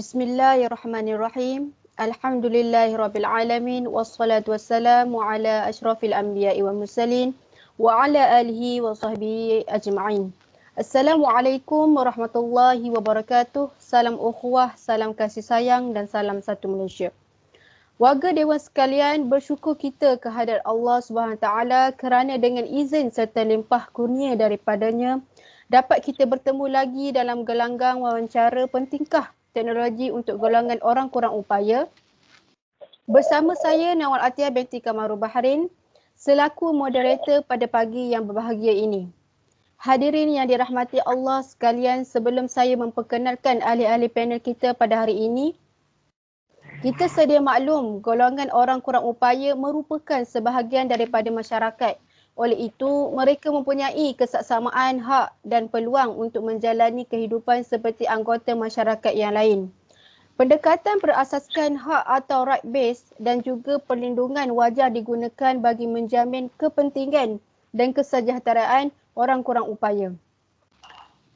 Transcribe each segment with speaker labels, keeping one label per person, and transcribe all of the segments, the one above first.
Speaker 1: Bismillahirrahmanirrahim. Alhamdulillahirrabbilalamin. Wassalatu wassalamu ala ashrafil anbiya'i wa mursalin wa ala alihi wa sahbihi ajma'in. Assalamualaikum warahmatullahi wabarakatuh. Salam ukhuwah, salam kasih sayang dan salam satu Malaysia. Warga Dewan sekalian, bersyukur kita kehadrat Allah SWT kerana dengan izin serta limpah kurnia daripadanya dapat kita bertemu lagi dalam gelanggang wawancara pentingkah teknologi untuk golongan orang kurang upaya. Bersama saya Nawal Atiyah binti Kamaru Bahrain selaku moderator pada pagi yang berbahagia ini. Hadirin yang dirahmati Allah sekalian, sebelum saya memperkenalkan ahli-ahli panel kita pada hari ini, kita sedia maklum golongan orang kurang upaya merupakan sebahagian daripada masyarakat. Oleh itu, mereka mempunyai kesaksamaan hak dan peluang untuk menjalani kehidupan seperti anggota masyarakat yang lain. Pendekatan berasaskan hak atau right based dan juga perlindungan wajar digunakan bagi menjamin kepentingan dan kesejahteraan orang kurang upaya.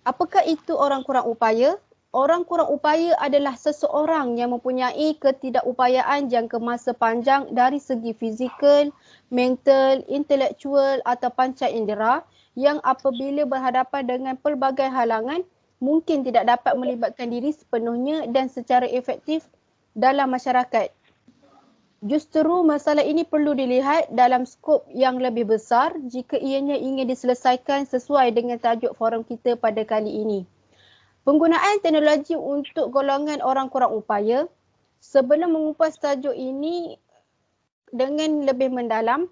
Speaker 1: Apakah itu orang kurang upaya? Orang kurang upaya adalah seseorang yang mempunyai ketidakupayaan jangka masa panjang dari segi fizikal, mental, intelektual atau panca indera yang apabila berhadapan dengan pelbagai halangan mungkin tidak dapat melibatkan diri sepenuhnya dan secara efektif dalam masyarakat. Justru masalah ini perlu dilihat dalam skop yang lebih besar jika ianya ingin diselesaikan sesuai dengan tajuk forum kita pada kali ini. Penggunaan teknologi untuk golongan orang kurang upaya. Sebelum mengupas tajuk ini dengan lebih mendalam,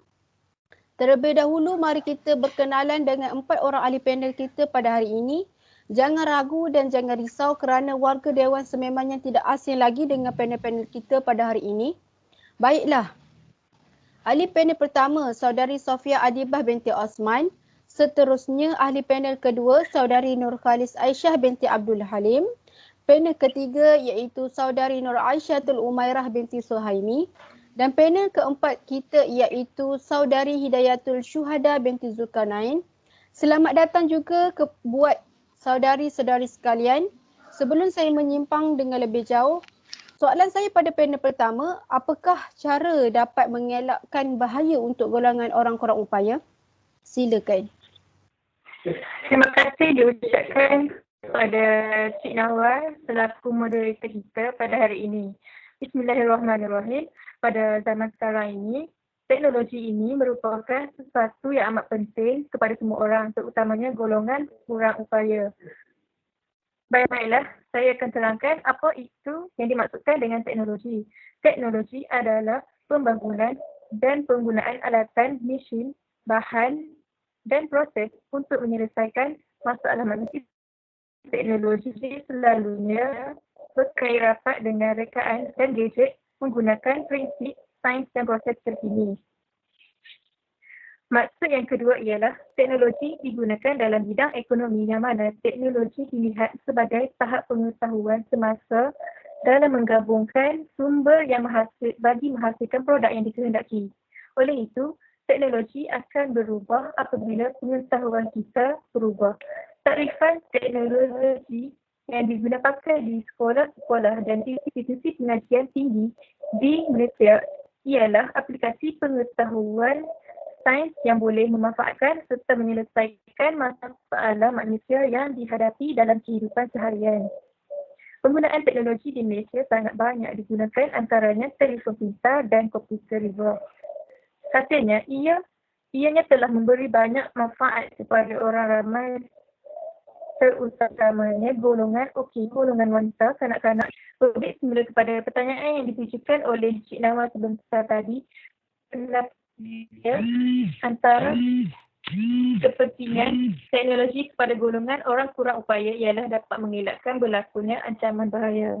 Speaker 1: terlebih dahulu mari kita berkenalan dengan 4 orang ahli panel kita pada hari ini. Jangan ragu dan jangan risau kerana warga Dewan sememangnya tidak asing lagi dengan panel-panel kita pada hari ini. Baiklah, ahli panel pertama, Saudari Sofia Adibah binti Osman. Seterusnya, ahli panel kedua, Saudari Nurkhalis Aisyah binti Abdul Halim. Panel ketiga iaitu Saudari Nur Aisyatul Umairah binti Suhaimi. Dan panel keempat kita iaitu Saudari Hidayatul Syuhada binti Zulkarnain. Selamat datang juga buat saudari-saudari sekalian. Sebelum saya menyimpang dengan lebih jauh, soalan saya pada panel pertama, apakah cara dapat mengelakkan bahaya untuk golongan orang kurang upaya? Silakan.
Speaker 2: Terima kasih diucapkan kepada Cik Nawal selaku moderator kita pada hari ini. Bismillahirrahmanirrahim. Pada zaman sekarang ini, teknologi ini merupakan sesuatu yang amat penting kepada semua orang, terutamanya golongan kurang upaya. Baiklah, saya akan terangkan apa itu yang dimaksudkan dengan teknologi. Teknologi adalah pembangunan dan penggunaan alatan, mesin, bahan dan proses untuk menyelesaikan masalah manusia. Teknologi selalunya berkait rapat dengan rekaan dan gadget menggunakan prinsip sains dan proses terkini. Maksud yang kedua ialah teknologi digunakan dalam bidang ekonomi yang mana teknologi dilihat sebagai tahap pengetahuan semasa dalam menggabungkan sumber yang bagi menghasilkan produk yang dikehendaki. Oleh itu, teknologi akan berubah apabila pengetahuan kita berubah. Takrifan teknologi yang digunakan di sekolah-sekolah dan institusi pengajian tinggi di Malaysia ialah aplikasi pengetahuan sains yang boleh memanfaatkan serta menyelesaikan masalah manusia yang dihadapi dalam kehidupan seharian. Penggunaan teknologi di Malaysia sangat banyak digunakan, antaranya telefon pintar dan komputer riba. Hasilnya, ianya telah memberi banyak manfaat kepada orang ramai, terutamanya golongan wanita, kanak-kanak. Lebih semula kepada pertanyaan yang ditujukan oleh Cik Nawal sebentar tadi, antara kepentingan teknologi kepada golongan orang kurang upaya ialah dapat mengelakkan berlakunya ancaman bahaya.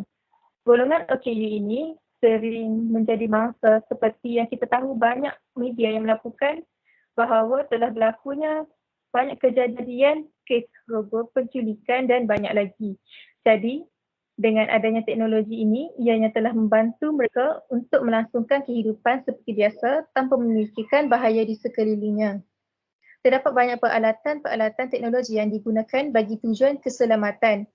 Speaker 2: Golongan OKU ini sering menjadi mangsa seperti yang kita tahu banyak media yang melaporkan bahawa telah berlakunya banyak kejadian kes robot, penculikan dan banyak lagi. Jadi, dengan adanya teknologi ini, ianya telah membantu mereka untuk melangsungkan kehidupan seperti biasa tanpa memikirkan bahaya di sekelilingnya. Terdapat banyak peralatan teknologi yang digunakan bagi tujuan keselamatan.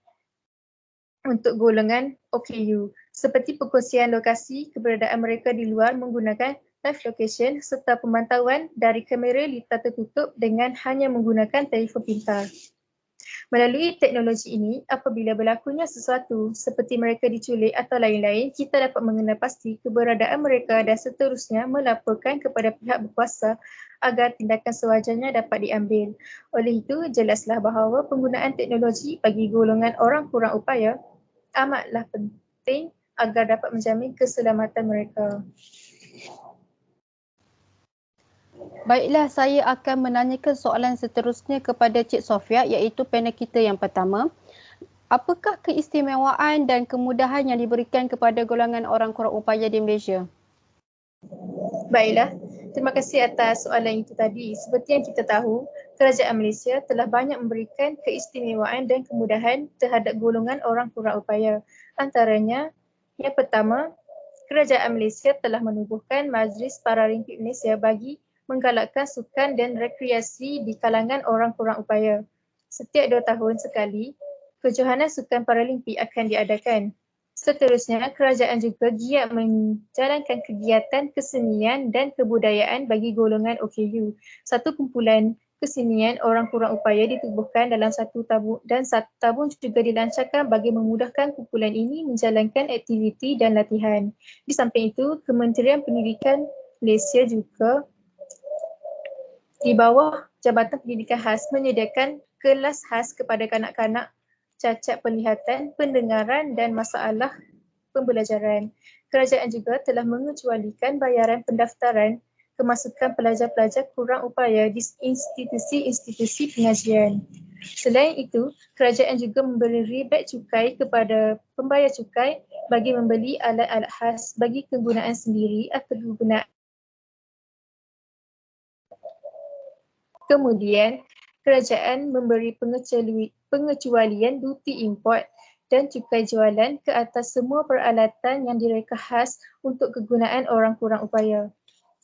Speaker 2: untuk golongan OKU seperti perkongsian lokasi keberadaan mereka di luar menggunakan live location serta pemantauan dari kamera litar tertutup dengan hanya menggunakan telefon pintar. Melalui teknologi ini, apabila berlakunya sesuatu seperti mereka diculik atau lain-lain, kita dapat mengenal pasti keberadaan mereka dan seterusnya melaporkan kepada pihak berkuasa agar tindakan sewajarnya dapat diambil. Oleh itu, jelaslah bahawa penggunaan teknologi bagi golongan orang kurang upaya amatlah penting agar dapat menjamin keselamatan mereka.
Speaker 1: Baiklah, saya akan menanyakan soalan seterusnya kepada Cik Sofia, iaitu panel kita yang pertama. Apakah keistimewaan dan kemudahan yang diberikan kepada golongan orang kurang upaya di Malaysia?
Speaker 2: Baiklah, terima kasih atas soalan itu tadi. Seperti yang kita tahu, kerajaan Malaysia telah banyak memberikan keistimewaan dan kemudahan terhadap golongan orang kurang upaya. Antaranya, yang pertama, kerajaan Malaysia telah menubuhkan Majlis Paralimpik Malaysia bagi menggalakkan sukan dan rekreasi di kalangan orang kurang upaya. Setiap 2 tahun sekali, kejohanan sukan Paralimpik akan diadakan. Seterusnya, kerajaan juga giat menjalankan kegiatan kesenian dan kebudayaan bagi golongan OKU. Satu kumpulan kesenian orang kurang upaya ditubuhkan dalam satu tabung dan satu tabung juga dilancarkan bagi memudahkan kumpulan ini menjalankan aktiviti dan latihan. Di samping itu, Kementerian Pendidikan Malaysia juga di bawah Jabatan Pendidikan Khas menyediakan kelas khas kepada kanak-kanak cacat penglihatan, pendengaran dan masalah pembelajaran. Kerajaan juga telah mengecualikan bayaran pendaftaran kemasukan pelajar-pelajar kurang upaya di institusi-institusi pengajian. Selain itu, kerajaan juga memberi rebate cukai kepada pembayar cukai bagi membeli alat-alat khas bagi kegunaan sendiri atau kegunaan. Kemudian, kerajaan memberi pengecualian duty import dan cukai jualan ke atas semua peralatan yang direka khas untuk kegunaan orang kurang upaya.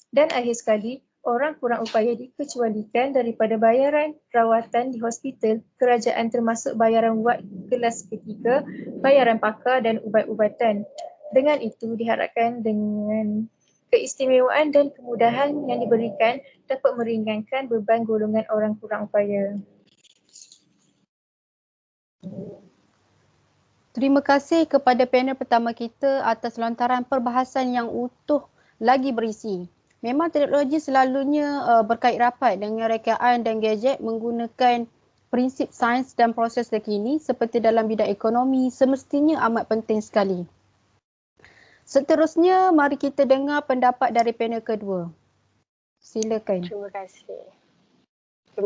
Speaker 2: Dan akhir sekali, orang kurang upaya dikecualikan daripada bayaran rawatan di hospital kerajaan termasuk bayaran wad kelas ketiga, bayaran pakar dan ubat-ubatan. Dengan itu diharapkan dengan keistimewaan dan kemudahan yang diberikan dapat meringankan beban golongan orang kurang upaya.
Speaker 1: Terima kasih kepada panel pertama kita atas lontaran perbahasan yang utuh lagi berisi. Memang teknologi selalunya berkait rapat dengan rekaan dan gadget menggunakan prinsip sains dan proses terkini seperti dalam bidang ekonomi semestinya amat penting sekali. Seterusnya, mari kita dengar pendapat dari panel kedua. Silakan.
Speaker 3: Terima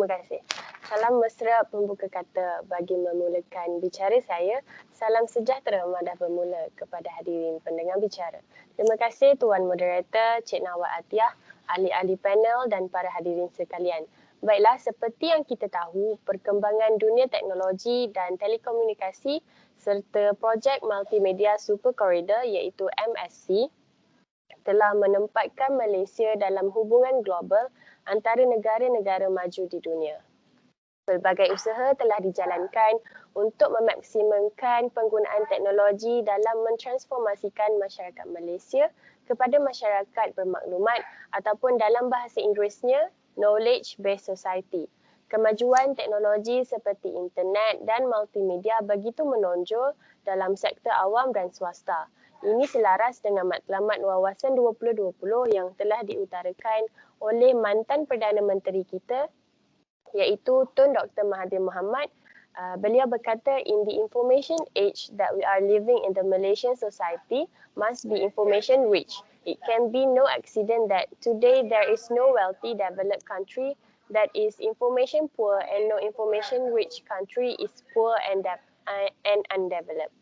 Speaker 3: kasih. Salam mesra pembuka kata bagi memulakan bicara saya. Salam sejahtera madah bermula kepada hadirin pendengar bicara. Terima kasih Tuan Moderator, Cik Nawat Atiyah, ahli-ahli panel dan para hadirin sekalian. Baiklah, seperti yang kita tahu, perkembangan dunia teknologi dan telekomunikasi serta projek multimedia Super Corridor iaitu MSC telah menempatkan Malaysia dalam hubungan global antara negara-negara maju di dunia. Pelbagai usaha telah dijalankan untuk memaksimumkan penggunaan teknologi dalam mentransformasikan masyarakat Malaysia kepada masyarakat bermaklumat ataupun dalam bahasa Inggerisnya knowledge-based society. Kemajuan teknologi seperti internet dan multimedia begitu menonjol dalam sektor awam dan swasta. Ini selaras dengan matlamat wawasan 2020 yang telah diutarakan oleh mantan Perdana Menteri kita iaitu Tun Dr. Mahathir Mohamad. Beliau berkata, in the information age that we are living in, the Malaysian society must be information rich. It can be no accident that today there is no wealthy developed country that is information poor and no information rich country is poor and undeveloped.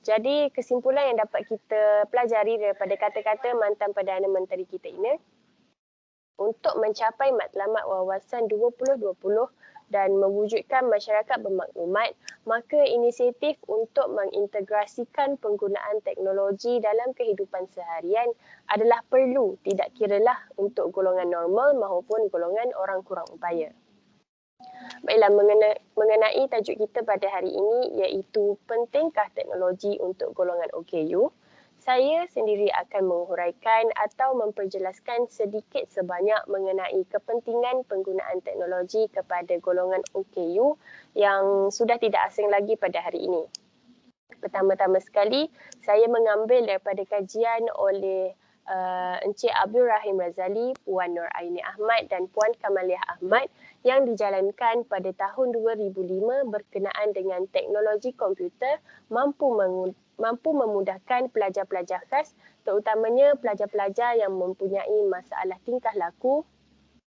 Speaker 3: Jadi kesimpulan yang dapat kita pelajari daripada kata-kata mantan Perdana Menteri kita ini, untuk mencapai matlamat wawasan 2020 dan mewujudkan masyarakat bermaklumat, maka inisiatif untuk mengintegrasikan penggunaan teknologi dalam kehidupan seharian adalah perlu, tidak kiralah untuk golongan normal maupun golongan orang kurang upaya. Baiklah, mengenai tajuk kita pada hari ini iaitu pentingkah teknologi untuk golongan OKU, saya sendiri akan menghuraikan atau memperjelaskan sedikit sebanyak mengenai kepentingan penggunaan teknologi kepada golongan OKU yang sudah tidak asing lagi pada hari ini. Pertama-tama sekali, saya mengambil daripada kajian oleh Encik Abdul Rahim Razali, Puan Nur Aini Ahmad dan Puan Kamaliah Ahmad yang dijalankan pada tahun 2005 berkenaan dengan teknologi komputer mampu memudahkan pelajar-pelajar khas, terutamanya pelajar-pelajar yang mempunyai masalah tingkah laku,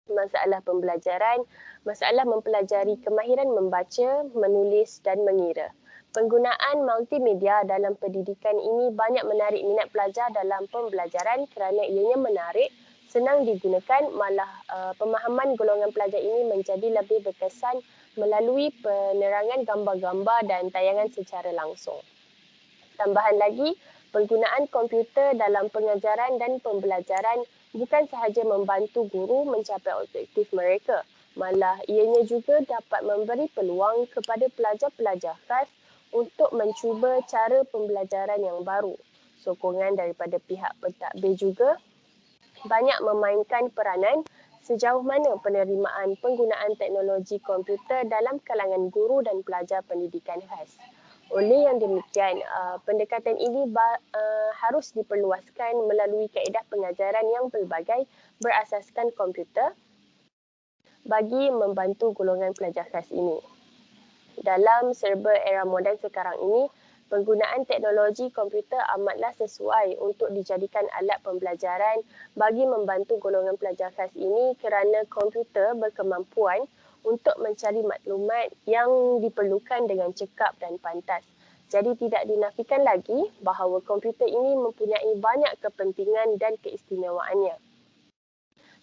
Speaker 3: masalah pembelajaran, masalah mempelajari kemahiran membaca, menulis dan mengira. Penggunaan multimedia dalam pendidikan ini banyak menarik minat pelajar dalam pembelajaran kerana ianya menarik, senang digunakan, malah pemahaman golongan pelajar ini menjadi lebih berkesan melalui penerangan gambar-gambar dan tayangan secara langsung. Tambahan lagi, penggunaan komputer dalam pengajaran dan pembelajaran bukan sahaja membantu guru mencapai objektif mereka, malah ianya juga dapat memberi peluang kepada pelajar-pelajar khas untuk mencuba cara pembelajaran yang baru. Sokongan daripada pihak pentadbir juga banyak memainkan peranan sejauh mana penerimaan penggunaan teknologi komputer dalam kalangan guru dan pelajar pendidikan khas. Oleh yang demikian, pendekatan ini harus diperluaskan melalui kaedah pengajaran yang pelbagai berasaskan komputer bagi membantu golongan pelajar khas ini. Dalam serba era moden sekarang ini, penggunaan teknologi komputer amatlah sesuai untuk dijadikan alat pembelajaran bagi membantu golongan pelajar khas ini kerana komputer berkemampuan untuk mencari maklumat yang diperlukan dengan cekap dan pantas. Jadi tidak dinafikan lagi bahawa komputer ini mempunyai banyak kepentingan dan keistimewaannya.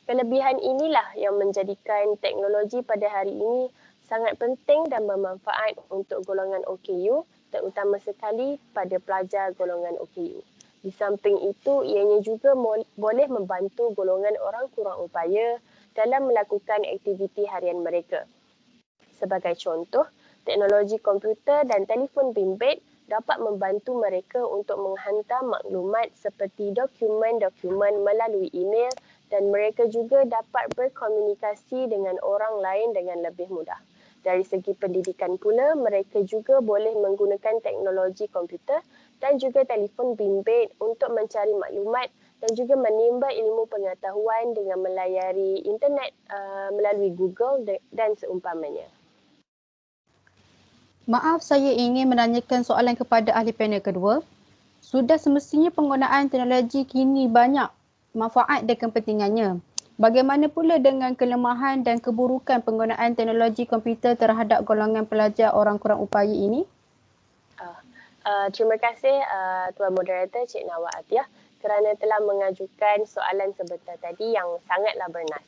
Speaker 3: Kelebihan inilah yang menjadikan teknologi pada hari ini sangat penting dan bermanfaat untuk golongan OKU, terutama sekali pada pelajar golongan OKU. Di samping itu, ianya juga boleh membantu golongan orang kurang upaya dalam melakukan aktiviti harian mereka. Sebagai contoh, teknologi komputer dan telefon bimbit dapat membantu mereka untuk menghantar maklumat seperti dokumen-dokumen melalui email dan mereka juga dapat berkomunikasi dengan orang lain dengan lebih mudah. Dari segi pendidikan pula, mereka juga boleh menggunakan teknologi komputer dan juga telefon bimbit untuk mencari maklumat dan juga menimba ilmu pengetahuan dengan melayari internet melalui Google dan seumpamanya.
Speaker 1: Maaf, saya ingin menanyakan soalan kepada ahli panel kedua. Sudah semestinya penggunaan teknologi kini banyak manfaat dan kepentingannya. Bagaimana pula dengan kelemahan dan keburukan penggunaan teknologi komputer terhadap golongan pelajar orang kurang upaya ini?
Speaker 3: Terima kasih Tuan Moderator Cik Nawak Atiyah kerana telah mengajukan soalan sebentar tadi yang sangatlah bernas.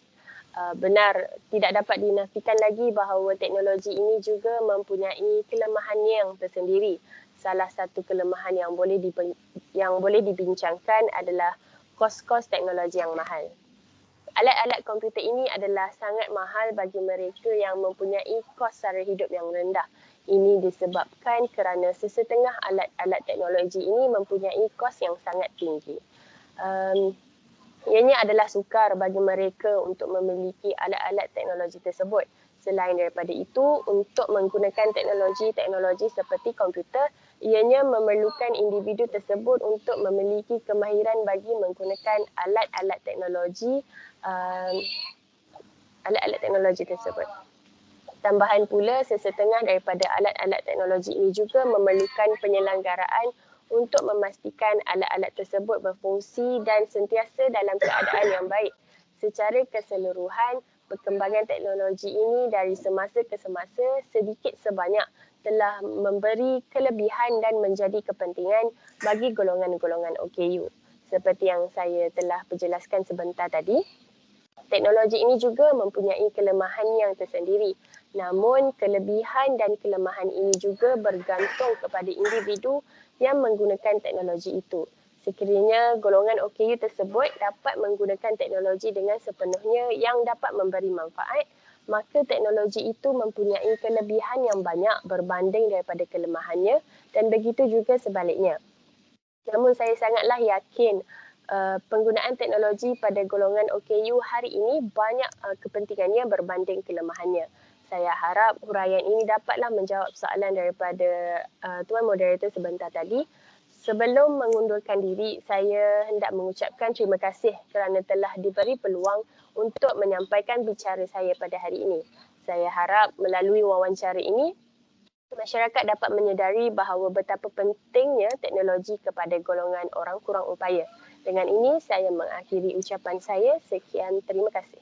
Speaker 3: Benar, tidak dapat dinafikan lagi bahawa teknologi ini juga mempunyai kelemahannya yang tersendiri. Salah satu kelemahan yang boleh dibincangkan adalah kos-kos teknologi yang mahal. Alat-alat komputer ini adalah sangat mahal bagi mereka yang mempunyai kos sara hidup yang rendah. Ini disebabkan kerana sesetengah alat-alat teknologi ini mempunyai kos yang sangat tinggi. Ianya adalah sukar bagi mereka untuk memiliki alat-alat teknologi tersebut. Selain daripada itu, untuk menggunakan teknologi seperti komputer, ianya memerlukan individu tersebut untuk memiliki kemahiran bagi menggunakan alat-alat teknologi tersebut. Tambahan pula, sesetengah daripada alat-alat teknologi ini juga memerlukan penyelenggaraan untuk memastikan alat-alat tersebut berfungsi dan sentiasa dalam keadaan yang baik. Secara keseluruhan, perkembangan teknologi ini dari semasa ke semasa sedikit sebanyak telah memberi kelebihan dan menjadi kepentingan bagi golongan-golongan OKU. Seperti yang saya telah perjelaskan sebentar tadi, teknologi ini juga mempunyai kelemahan yang tersendiri. Namun, kelebihan dan kelemahan ini juga bergantung kepada individu yang menggunakan teknologi itu. Sekiranya golongan OKU tersebut dapat menggunakan teknologi dengan sepenuhnya yang dapat memberi manfaat, maka teknologi itu mempunyai kelebihan yang banyak berbanding daripada kelemahannya dan begitu juga sebaliknya. Namun saya sangatlah yakin penggunaan teknologi pada golongan OKU hari ini banyak kepentingannya berbanding kelemahannya. Saya harap huraian ini dapatlah menjawab soalan daripada Tuan Moderator sebentar tadi. Sebelum mengundurkan diri, saya hendak mengucapkan terima kasih kerana telah diberi peluang untuk menyampaikan bicara saya pada hari ini. Saya harap melalui wawancara ini, masyarakat dapat menyedari bahawa betapa pentingnya teknologi kepada golongan orang kurang upaya. Dengan ini, saya mengakhiri ucapan saya. Sekian, terima kasih.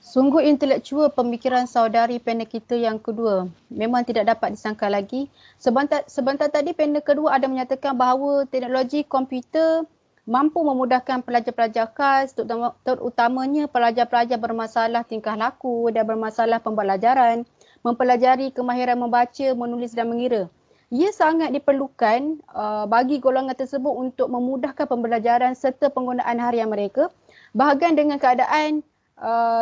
Speaker 1: Sungguh intelektual pemikiran saudari panel kita yang kedua. Memang tidak dapat disangka lagi. Sebentar tadi panel kedua ada menyatakan bahawa teknologi komputer mampu memudahkan pelajar-pelajar KAS, terutamanya pelajar-pelajar bermasalah tingkah laku dan bermasalah pembelajaran, mempelajari kemahiran membaca, menulis dan mengira. Ia sangat diperlukan bagi golongan tersebut untuk memudahkan pembelajaran serta penggunaan harian mereka. Bahagian dengan keadaan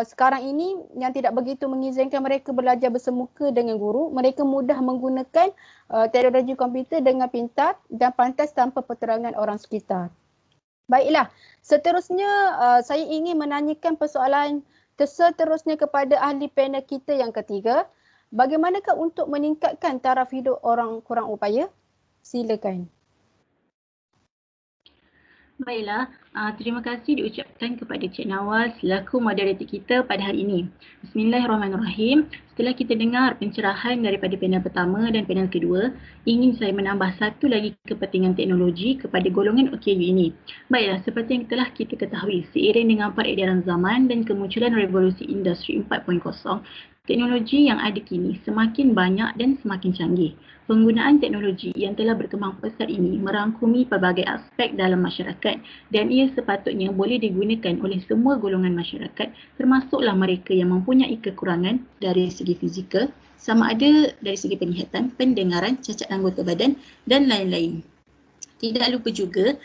Speaker 1: sekarang ini yang tidak begitu mengizinkan mereka belajar bersemuka dengan guru, mereka mudah menggunakan teknologi komputer dengan pintar dan pantas tanpa perterangan orang sekitar. Baiklah, seterusnya saya ingin menanyakan persoalan seterusnya kepada ahli panel kita yang ketiga. Bagaimanakah untuk meningkatkan taraf hidup orang kurang upaya? Silakan.
Speaker 4: Baiklah, terima kasih diucapkan kepada Cik Nawal selaku moderator kita pada hari ini. Bismillahirrahmanirrahim. Setelah kita dengar pencerahan daripada panel pertama dan panel kedua, ingin saya menambah satu lagi kepentingan teknologi kepada golongan OKU ini. Baiklah, seperti yang telah kita ketahui, seiring dengan peredaran zaman dan kemunculan revolusi industri 4.0, teknologi yang ada kini semakin banyak dan semakin canggih. Penggunaan teknologi yang telah berkembang pesat ini merangkumi pelbagai aspek dalam masyarakat dan ia sepatutnya boleh digunakan oleh semua golongan masyarakat, termasuklah mereka yang mempunyai kekurangan dari segi fizikal, sama ada dari segi penglihatan, pendengaran, cacat anggota badan dan lain-lain. Tidak lupa juga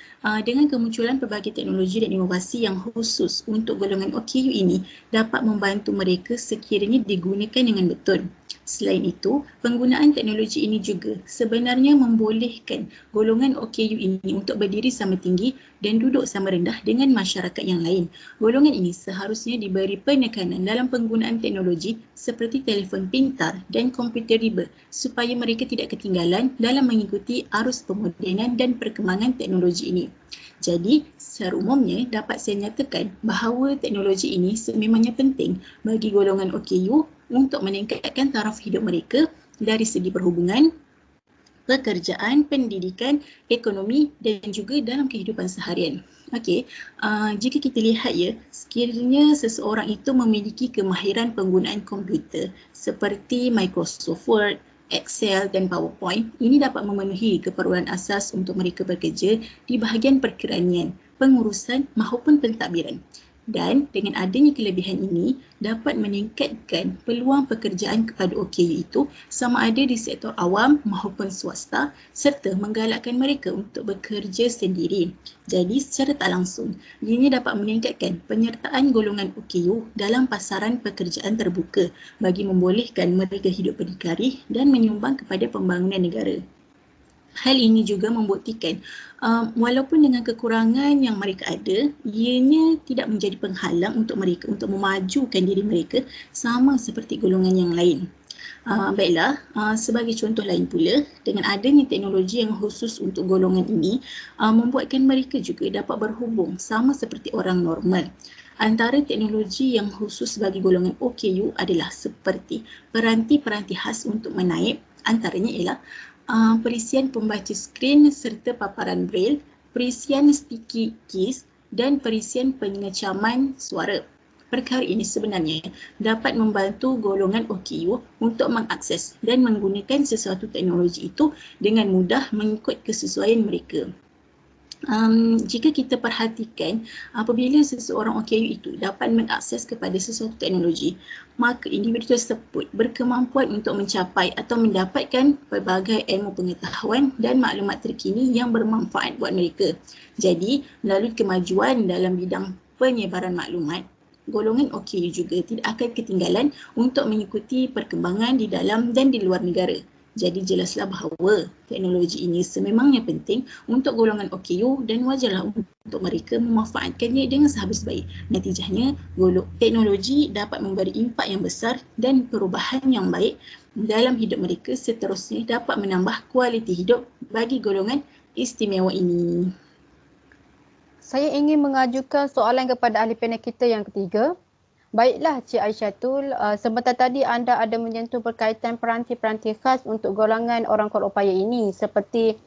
Speaker 4: dengan kemunculan pelbagai teknologi dan inovasi yang khusus untuk golongan OKU ini dapat membantu mereka sekiranya digunakan dengan betul. Selain itu, penggunaan teknologi ini juga sebenarnya membolehkan golongan OKU ini untuk berdiri sama tinggi dan duduk sama rendah dengan masyarakat yang lain. Golongan ini seharusnya diberi penekanan dalam penggunaan teknologi seperti telefon pintar dan komputer riba supaya mereka tidak ketinggalan dalam mengikuti arus pemodenan dan perkembangan teknologi ini. Jadi, secara umumnya dapat saya nyatakan bahawa teknologi ini sememangnya penting bagi golongan OKU untuk meningkatkan taraf hidup mereka dari segi perhubungan, pekerjaan, pendidikan, ekonomi dan juga dalam kehidupan seharian. Okey, jika kita lihat ya, sekiranya seseorang itu memiliki kemahiran penggunaan komputer seperti Microsoft Word, Excel dan PowerPoint, ini dapat memenuhi keperluan asas untuk mereka bekerja di bahagian perkeranian, pengurusan maupun pentadbiran. Dan dengan adanya kelebihan ini dapat meningkatkan peluang pekerjaan kepada OKU itu sama ada di sektor awam maupun swasta serta menggalakkan mereka untuk bekerja sendiri. Jadi secara tak langsung, ianya dapat meningkatkan penyertaan golongan OKU dalam pasaran pekerjaan terbuka bagi membolehkan mereka hidup berdikari dan menyumbang kepada pembangunan negara. Hal ini juga membuktikan walaupun dengan kekurangan yang mereka ada, ianya tidak menjadi penghalang untuk mereka untuk memajukan diri mereka sama seperti golongan yang lain. Baiklah, sebagai contoh lain pula, dengan adanya teknologi yang khusus untuk golongan ini, membuatkan mereka juga dapat berhubung sama seperti orang normal. Antara teknologi yang khusus bagi golongan OKU adalah seperti peranti-peranti khas untuk menaip, antaranya ialah perisian pembaca skrin serta paparan braille, perisian sticky keys dan perisian pengecaman suara. Perkara ini sebenarnya dapat membantu golongan OKU untuk mengakses dan menggunakan sesuatu teknologi itu dengan mudah mengikut kesesuaian mereka. Jika kita perhatikan, apabila seseorang OKU itu dapat mengakses kepada sesuatu teknologi, maka individu tersebut berkemampuan untuk mencapai atau mendapatkan pelbagai ilmu pengetahuan dan maklumat terkini yang bermanfaat buat mereka. Jadi, melalui kemajuan dalam bidang penyebaran maklumat, golongan OKU juga tidak akan ketinggalan untuk mengikuti perkembangan di dalam dan di luar negara. Jadi jelaslah bahawa teknologi ini sememangnya penting untuk golongan OKU dan wajarlah untuk mereka memanfaatkannya dengan sehabis baik. Natijahnya, teknologi dapat memberi impak yang besar dan perubahan yang baik dalam hidup mereka, seterusnya dapat menambah kualiti hidup bagi golongan istimewa ini.
Speaker 1: Saya ingin mengajukan soalan kepada ahli panel kita yang ketiga. Baiklah Cik Aisyatul, sebentar tadi anda ada menyentuh berkaitan peranti-peranti khas untuk golongan orang kuat upaya ini seperti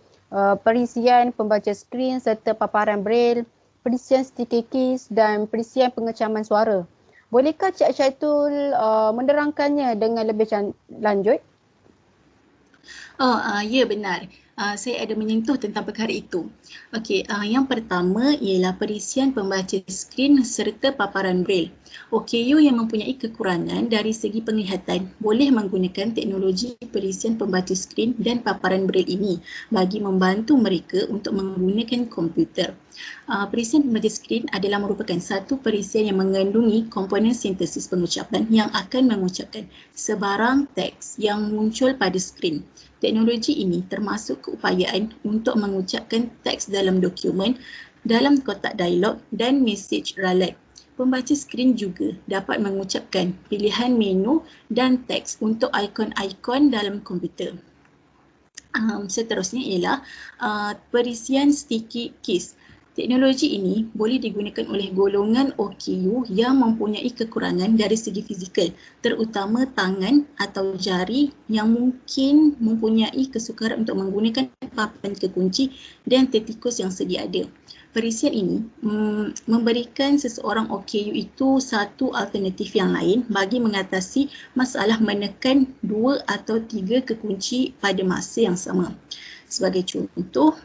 Speaker 1: perisian pembaca skrin serta paparan braille, perisian sticky keys dan perisian pengecaman suara. Bolehkah Cik Aisyatul menerangkannya dengan lebih lanjut?
Speaker 4: Ya benar. Saya ada menyentuh tentang perkara itu. Okey, yang pertama ialah perisian pembaca skrin serta paparan braille. OKU yang mempunyai kekurangan dari segi penglihatan boleh menggunakan teknologi perisian pembaca skrin dan paparan braille ini bagi membantu mereka untuk menggunakan komputer. Perisian pembaca skrin adalah merupakan satu perisian yang mengandungi komponen sintesis pengucapan yang akan mengucapkan sebarang teks yang muncul pada skrin. Teknologi ini termasuk keupayaan untuk mengucapkan teks dalam dokumen, dalam kotak dialog dan mesej ralat. Pembaca skrin juga dapat mengucapkan pilihan menu dan teks untuk ikon-ikon dalam komputer. Seterusnya ialah perisian sticky keys. Teknologi ini boleh digunakan oleh golongan OKU yang mempunyai kekurangan dari segi fizikal, terutama tangan atau jari yang mungkin mempunyai kesukaran untuk menggunakan papan kekunci dan tertikus yang sedia ada. Perisian ini memberikan seseorang OKU itu satu alternatif yang lain bagi mengatasi masalah menekan 2 atau 3 kekunci pada masa yang sama. Sebagai contoh,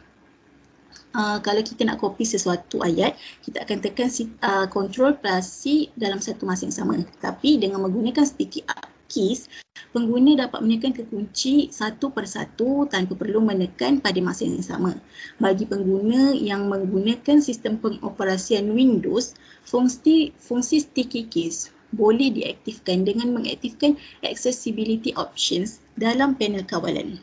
Speaker 4: kalau kita nak copy sesuatu ayat, kita akan tekan Ctrl plus C dalam satu masa yang sama. Tapi dengan menggunakan sticky keys, pengguna dapat menekan kekunci satu persatu tanpa perlu menekan pada masa yang sama. Bagi pengguna yang menggunakan sistem pengoperasian Windows, fungsi sticky keys boleh diaktifkan dengan mengaktifkan accessibility options dalam panel kawalan.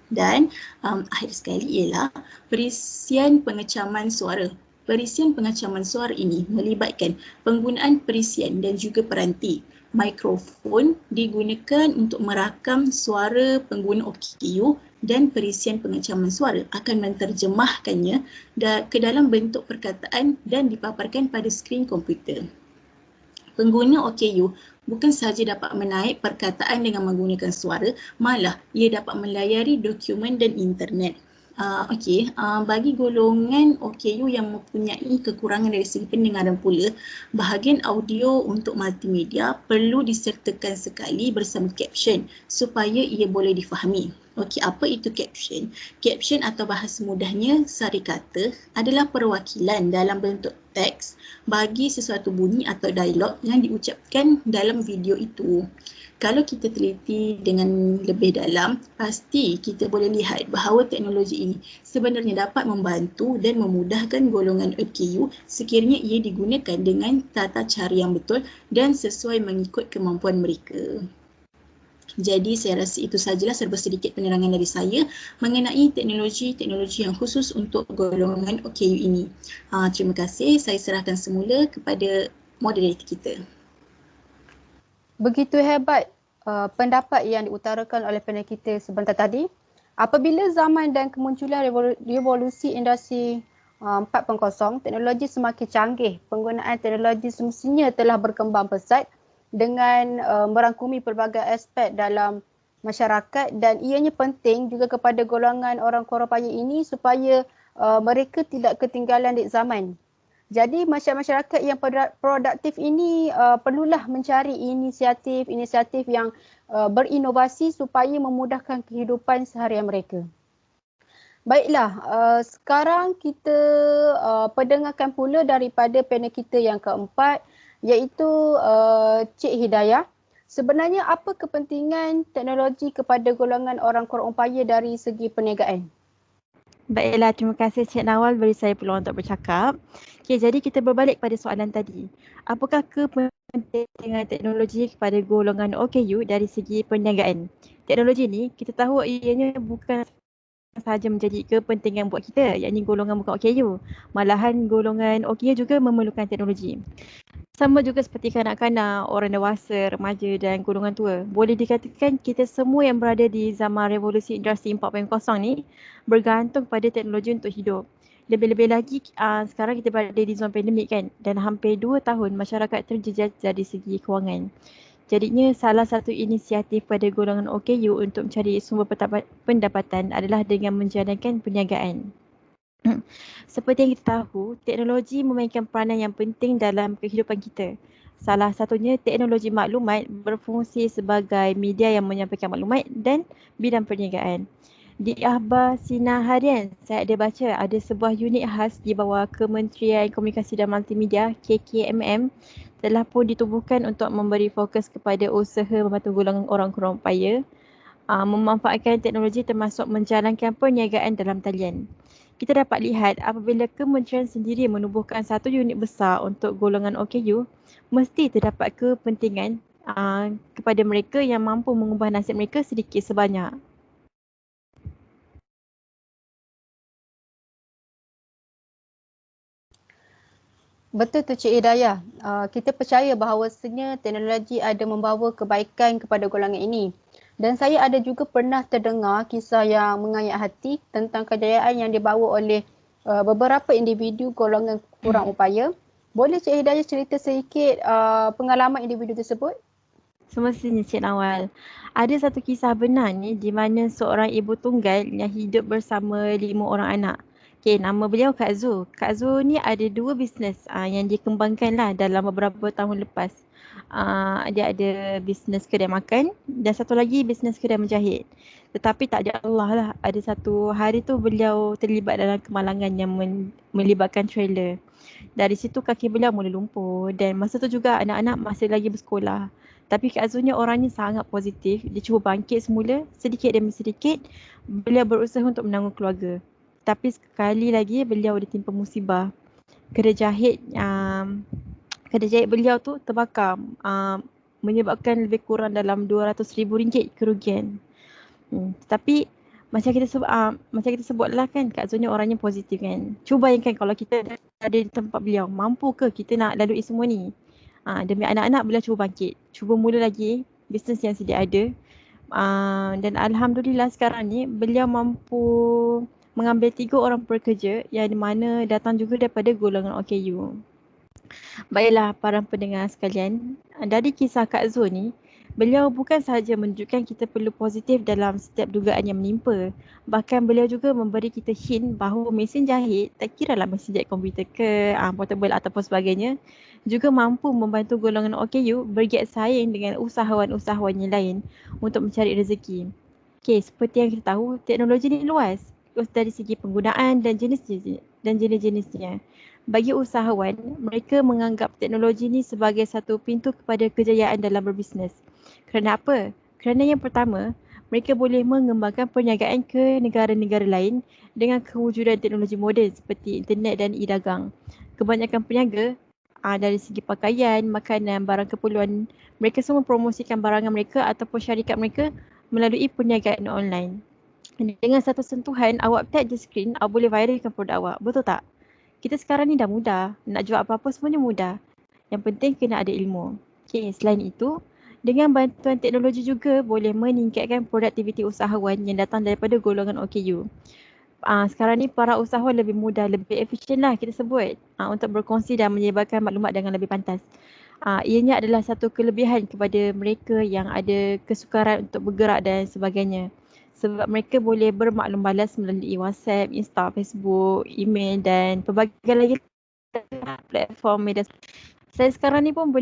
Speaker 4: Dan akhir sekali ialah perisian pengecaman suara. Perisian pengecaman suara ini melibatkan penggunaan perisian dan juga peranti. Mikrofon digunakan untuk merakam suara pengguna OKU dan perisian pengecaman suara akan menterjemahkannya ke dalam bentuk perkataan dan dipaparkan pada skrin komputer. Pengguna OKU bukan sahaja dapat menaik perkataan dengan menggunakan suara, malah ia dapat melayari dokumen dan internet. Bagi golongan OKU yang mempunyai kekurangan dari segi pendengaran pula, bahagian audio untuk multimedia perlu disertakan sekali bersama caption supaya ia boleh difahami. Okey, apa itu caption? Caption atau bahasa mudahnya sari kata adalah perwakilan dalam bentuk teks bagi sesuatu bunyi atau dialog yang diucapkan dalam video itu. Kalau kita teliti dengan lebih dalam, pasti kita boleh lihat bahawa teknologi ini sebenarnya dapat membantu dan memudahkan golongan OKU sekiranya ia digunakan dengan tata cara yang betul dan sesuai mengikut kemampuan mereka. Jadi saya rasa itu sahajalah serba sedikit penerangan dari saya mengenai teknologi yang khusus untuk golongan OKU ini. Terima kasih. Saya serahkan semula kepada moderator kita.
Speaker 1: Begitu hebat pendapat yang diutarakan oleh panel kita sebentar tadi. Apabila zaman dan kemunculan revolusi industri 4.0, teknologi semakin canggih. Penggunaan teknologi semestinya telah berkembang pesat dengan merangkumi pelbagai aspek dalam masyarakat dan ianya penting juga kepada golongan orang kuat upaya ini supaya mereka tidak ketinggalan di zaman. Jadi masyarakat yang produktif ini perlulah mencari inisiatif yang berinovasi supaya memudahkan kehidupan seharian mereka. Baiklah, sekarang kita pendengarkan pula daripada panel kita yang keempat, iaitu Cik Hidayah. Sebenarnya apa kepentingan teknologi kepada golongan orang kurang upaya dari segi perniagaan?
Speaker 5: Baiklah, terima kasih Cik Nawal beri saya peluang untuk bercakap. Okey, jadi kita berbalik pada soalan tadi. Apakah kepentingan teknologi kepada golongan OKU dari segi perniagaan? Teknologi ni kita tahu ianya bukan sahaja menjadi kepentingan buat kita, yakni golongan bukan OKU. Malahan golongan OKU juga memerlukan teknologi. Sama juga seperti kanak-kanak, orang dewasa, remaja dan golongan tua. Boleh dikatakan kita semua yang berada di zaman revolusi industri 4.0 ni bergantung pada teknologi untuk hidup. Lebih-lebih lagi sekarang kita berada di zon pandemik kan, dan hampir 2 tahun masyarakat terjejas dari segi kewangan. Jadinya salah satu inisiatif pada golongan OKU untuk mencari sumber pendapatan adalah dengan menjalankan perniagaan. Seperti yang kita tahu, teknologi memainkan peranan yang penting dalam kehidupan kita. Salah satunya teknologi maklumat berfungsi sebagai media yang menyampaikan maklumat dan bidang perniagaan. Di akhbar Sinar Harian, saya ada baca ada sebuah unit khas di bawah Kementerian Komunikasi dan Multimedia KKMM telah pun ditubuhkan untuk memberi fokus kepada usaha membantu golongan orang kurang upaya memanfaatkan teknologi termasuk menjalankan perniagaan dalam talian. Kita dapat lihat apabila kementerian sendiri menubuhkan satu unit besar untuk golongan OKU, mesti terdapat kepentingan kepada mereka yang mampu mengubah nasib mereka sedikit sebanyak.
Speaker 1: Betul tu Cik Hidayah. Kita percaya bahawasanya teknologi ada membawa kebaikan kepada golongan ini. Dan saya ada juga pernah terdengar kisah yang mengayat hati tentang kejayaan yang dibawa oleh beberapa individu golongan kurang upaya. Boleh Cik Hidayah cerita sedikit pengalaman individu tersebut?
Speaker 5: Semestinya Cik Nawal. Ada satu kisah benar ni di mana seorang ibu tunggal yang hidup bersama 5 orang anak. Okay, nama beliau Kak Zu. Kak Zu ni ada 2 bisnes yang dikembangkan lah dalam beberapa tahun lepas. Dia ada bisnes kedai makan dan satu lagi bisnes kedai menjahit. Tetapi tak ada Allah lah. Ada satu hari tu beliau terlibat dalam kemalangan yang melibatkan trailer. Dari situ kaki beliau mula lumpuh dan masa tu juga anak-anak masih lagi bersekolah. Tapi Kak Zu ni orangnya sangat positif. Dia cuba bangkit semula, sedikit demi sedikit beliau berusaha untuk menanggung keluarga. Tapi sekali lagi beliau ditimpa musibah. Kedai jahit beliau tu terbakar, menyebabkan lebih kurang dalam RM200,000 kerugian. Tapi macam kita sebutlah kan, Kak Zu ni orangnya positif kan. Cuba bayangkan kalau kita ada di tempat beliau, mampu ke kita nak lalui semua ni? Demi anak-anak beliau cuba bangkit, cuba mula lagi bisnes yang sedia ada. Dan Alhamdulillah sekarang ni beliau mampu mengambil 3 orang pekerja yang di mana datang juga daripada golongan OKU. Baiklah para pendengar sekalian, dari kisah Kak Zu ni, beliau bukan sahaja menunjukkan kita perlu positif dalam setiap dugaan yang menimpa. Bahkan beliau juga memberi kita hint bahawa mesin jahit, tak kira lah mesin jahit komputer ke, portable ataupun sebagainya, juga mampu membantu golongan OKU bergiat saing dengan usahawan-usahawan yang lain untuk mencari rezeki. Okey, seperti yang kita tahu, teknologi ni luas dari segi penggunaan dan jenis-jenisnya. Bagi usahawan, mereka menganggap teknologi ni sebagai satu pintu kepada kejayaan dalam berbisnes. Kerana apa? Kerana yang pertama, mereka boleh mengembangkan perniagaan ke negara-negara lain dengan kewujudan teknologi moden seperti internet dan e-dagang. Kebanyakan peniaga dari segi pakaian, makanan, barang keperluan, mereka semua promosikan barangan mereka ataupun syarikat mereka melalui perniagaan online. Dengan satu sentuhan, awak tap je screen, awak boleh viralkan produk awak. Betul tak? Kita sekarang ni dah mudah. Nak jual apa-apa semuanya mudah. Yang penting kena ada ilmu. Okay, selain itu, dengan bantuan teknologi juga boleh meningkatkan produktiviti usahawan yang datang daripada golongan OKU. Sekarang ni para usahawan lebih mudah, lebih efisien lah kita sebut untuk berkongsi dan menyebarkan maklumat dengan lebih pantas. Ianya adalah satu kelebihan kepada mereka yang ada kesukaran untuk bergerak dan sebagainya. Sebab mereka boleh bermaklum balas melalui WhatsApp, Insta, Facebook, email dan pelbagai lagi platform media. Saya sekarang ni pun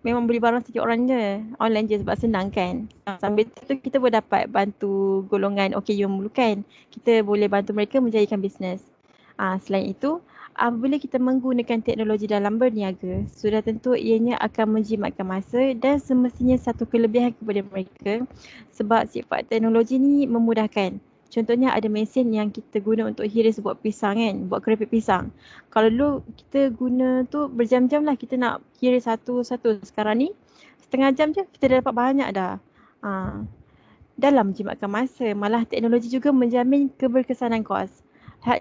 Speaker 5: memang beli barang setiap orang je, online je sebab senang kan. Sambil tu kita boleh dapat bantu golongan OKU yang memerlukan. Kita boleh bantu mereka menjayakan bisnes. Selain itu, apabila kita menggunakan teknologi dalam berniaga, sudah tentu ianya akan menjimatkan masa dan semestinya satu kelebihan kepada mereka sebab sifat teknologi ni memudahkan. Contohnya ada mesin yang kita guna untuk hiris buat pisang kan, buat keripik pisang. Kalau dulu kita guna tu berjam-jam lah kita nak hiris satu-satu. Sekarang ni setengah jam je kita dah dapat banyak dah. Dalam jimatkan masa, malah teknologi juga menjamin keberkesanan kos. Hal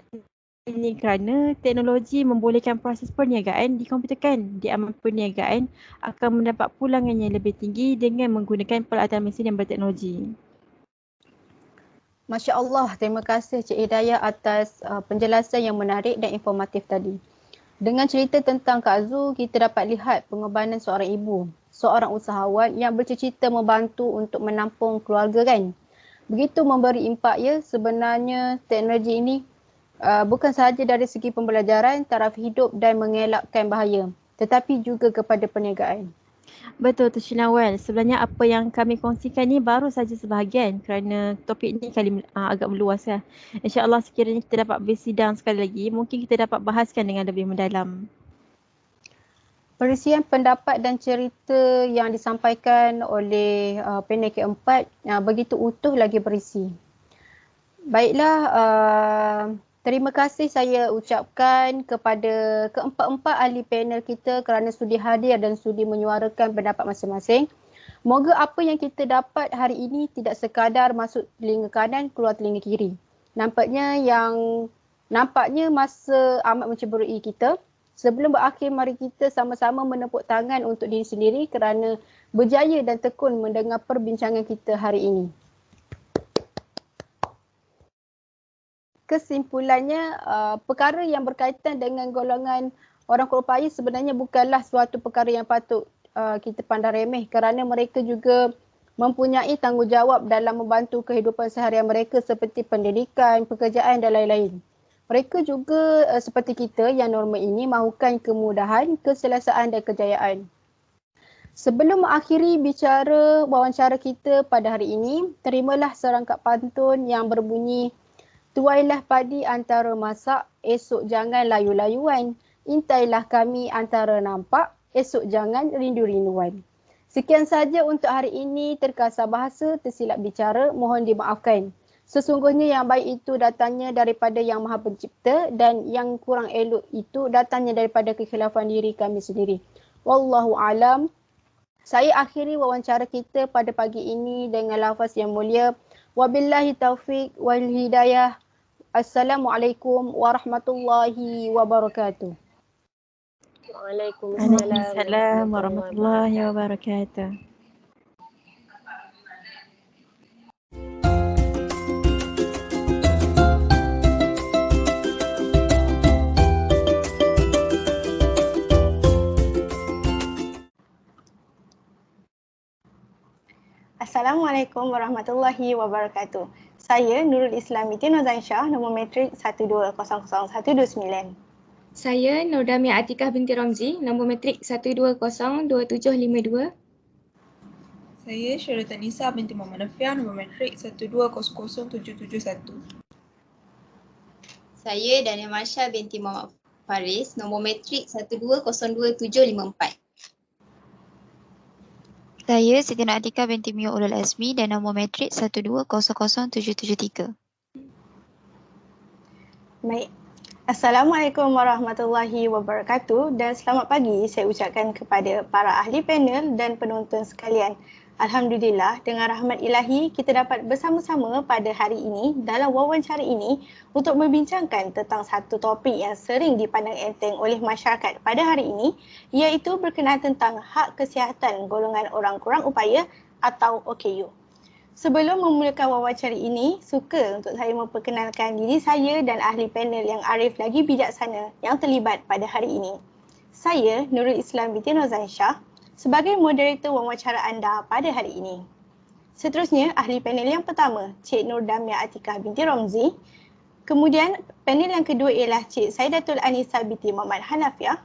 Speaker 5: ini kerana teknologi membolehkan proses perniagaan dikomputerkan. Di aman perniagaan akan mendapat pulangan yang lebih tinggi dengan menggunakan peralatan mesin yang berteknologi.
Speaker 1: Masya Allah, terima kasih Cik Hidayah atas penjelasan yang menarik dan informatif tadi. Dengan cerita tentang Kak Zu, kita dapat lihat pengorbanan seorang ibu, seorang usahawan yang bercita-cita membantu untuk menampung keluarga kan. Begitu memberi impak ya, sebenarnya teknologi ini bukan sahaja dari segi pembelajaran, taraf hidup dan mengelakkan bahaya, tetapi juga kepada perniagaan.
Speaker 5: Betul tu Shinawal. Sebenarnya apa yang kami kongsikan ni baru saja sebahagian kerana topik ni agak meluas lah. InsyaAllah sekiranya kita dapat bersidang sekali lagi, mungkin kita dapat bahaskan dengan lebih mendalam.
Speaker 1: Perisian pendapat dan cerita yang disampaikan oleh panel keempat begitu utuh lagi berisi. Baiklah, terima kasih saya ucapkan kepada keempat-empat ahli panel kita kerana sudi hadir dan sudi menyuarakan pendapat masing-masing. Moga apa yang kita dapat hari ini tidak sekadar masuk telinga kanan, keluar telinga kiri. Nampaknya masa amat menceburui kita. Sebelum berakhir, mari kita sama-sama menepuk tangan untuk diri sendiri kerana berjaya dan tekun mendengar perbincangan kita hari ini. Kesimpulannya, perkara yang berkaitan dengan golongan orang kulit upaya sebenarnya bukanlah suatu perkara yang patut kita pandang remeh kerana mereka juga mempunyai tanggungjawab dalam membantu kehidupan seharian mereka seperti pendidikan, pekerjaan dan lain-lain. Mereka juga seperti kita yang norma ini mahukan kemudahan, keselesaan dan kejayaan. Sebelum mengakhiri bicara wawancara kita pada hari ini, terimalah serangkap pantun yang berbunyi, tuailah padi antara masak, esok jangan layu-layuan. Intailah kami antara nampak, esok jangan rindu-rinduan. Sekian saja untuk hari ini. Terkasar bahasa, tersilap bicara, mohon dimaafkan. Sesungguhnya yang baik itu datangnya daripada Yang Maha Pencipta dan yang kurang elok itu datangnya daripada kekhilafan diri kami sendiri. Wallahu alam. Saya akhiri wawancara kita pada pagi ini dengan lafaz yang mulia. Wabillahi taufiq wal hidayah. Assalamualaikum warahmatullahi wabarakatuh.
Speaker 3: Waalaikumsalam
Speaker 5: warahmatullahi wabarakatuh.
Speaker 6: Assalamualaikum warahmatullahi wabarakatuh. Saya Nurul Islam binti Nozansyah, nombor matrik 12000129.
Speaker 7: Saya Nur Damia Atikah binti Ramzi, nombor matrik 12002752.
Speaker 8: Saya Syarita Nisa binti Muhammad Nafiah, nombor matrik 12000771.
Speaker 9: Saya Dania Marsha binti Muhammad Faris, nombor matrik 12022754.
Speaker 10: Saya Siti Nur Atikah binti Mio Ulul Azmi dan nombor matrik 12000773.
Speaker 6: Baik. Assalamualaikum warahmatullahi wabarakatuh dan selamat pagi saya ucapkan kepada para ahli panel dan penonton sekalian. Alhamdulillah, dengan rahmat ilahi kita dapat bersama-sama pada hari ini dalam wawancara ini untuk membincangkan tentang satu topik yang sering dipandang enteng oleh masyarakat pada hari ini, iaitu berkenaan tentang hak kesihatan golongan orang kurang upaya atau OKU. Sebelum memulakan wawancara ini, suka untuk saya memperkenalkan diri saya dan ahli panel yang arif lagi bijaksana yang terlibat pada hari ini. Saya Nurul Islam binti Nozansyah sebagai moderator wawancara anda pada hari ini. Seterusnya, ahli panel yang pertama, Cik Nur Damia Atikah binti Ramzi. Kemudian, panel yang kedua ialah Cik Saidatul Anisa binti Muhammad Hanafiah.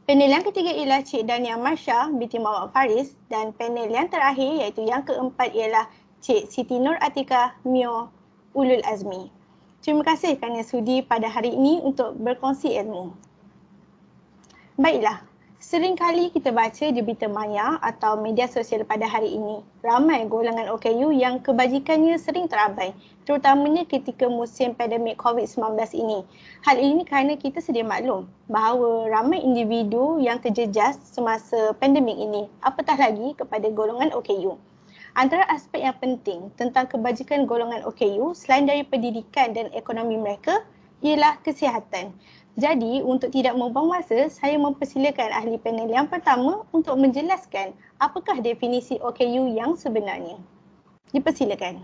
Speaker 6: Panel yang ketiga ialah Cik Dania Marsha binti Muhammad Faris. Dan panel yang terakhir iaitu yang keempat ialah Cik Siti Nur Atikah Mio Ulul Azmi. Terima kasih kerana sudi pada hari ini untuk berkongsi ilmu. Baiklah. Seringkali kita baca di berita maya atau media sosial pada hari ini, ramai golongan OKU yang kebajikannya sering terabai, terutamanya ketika musim pandemik COVID-19 ini. Hal ini kerana kita sedia maklum bahawa ramai individu yang terjejas semasa pandemik ini, apatah lagi kepada golongan OKU. Antara aspek yang penting tentang kebajikan golongan OKU selain dari pendidikan dan ekonomi mereka ialah kesihatan. Jadi, untuk tidak membuang masa, saya mempersilakan ahli panel yang pertama untuk menjelaskan apakah definisi OKU yang sebenarnya. Dipersilakan.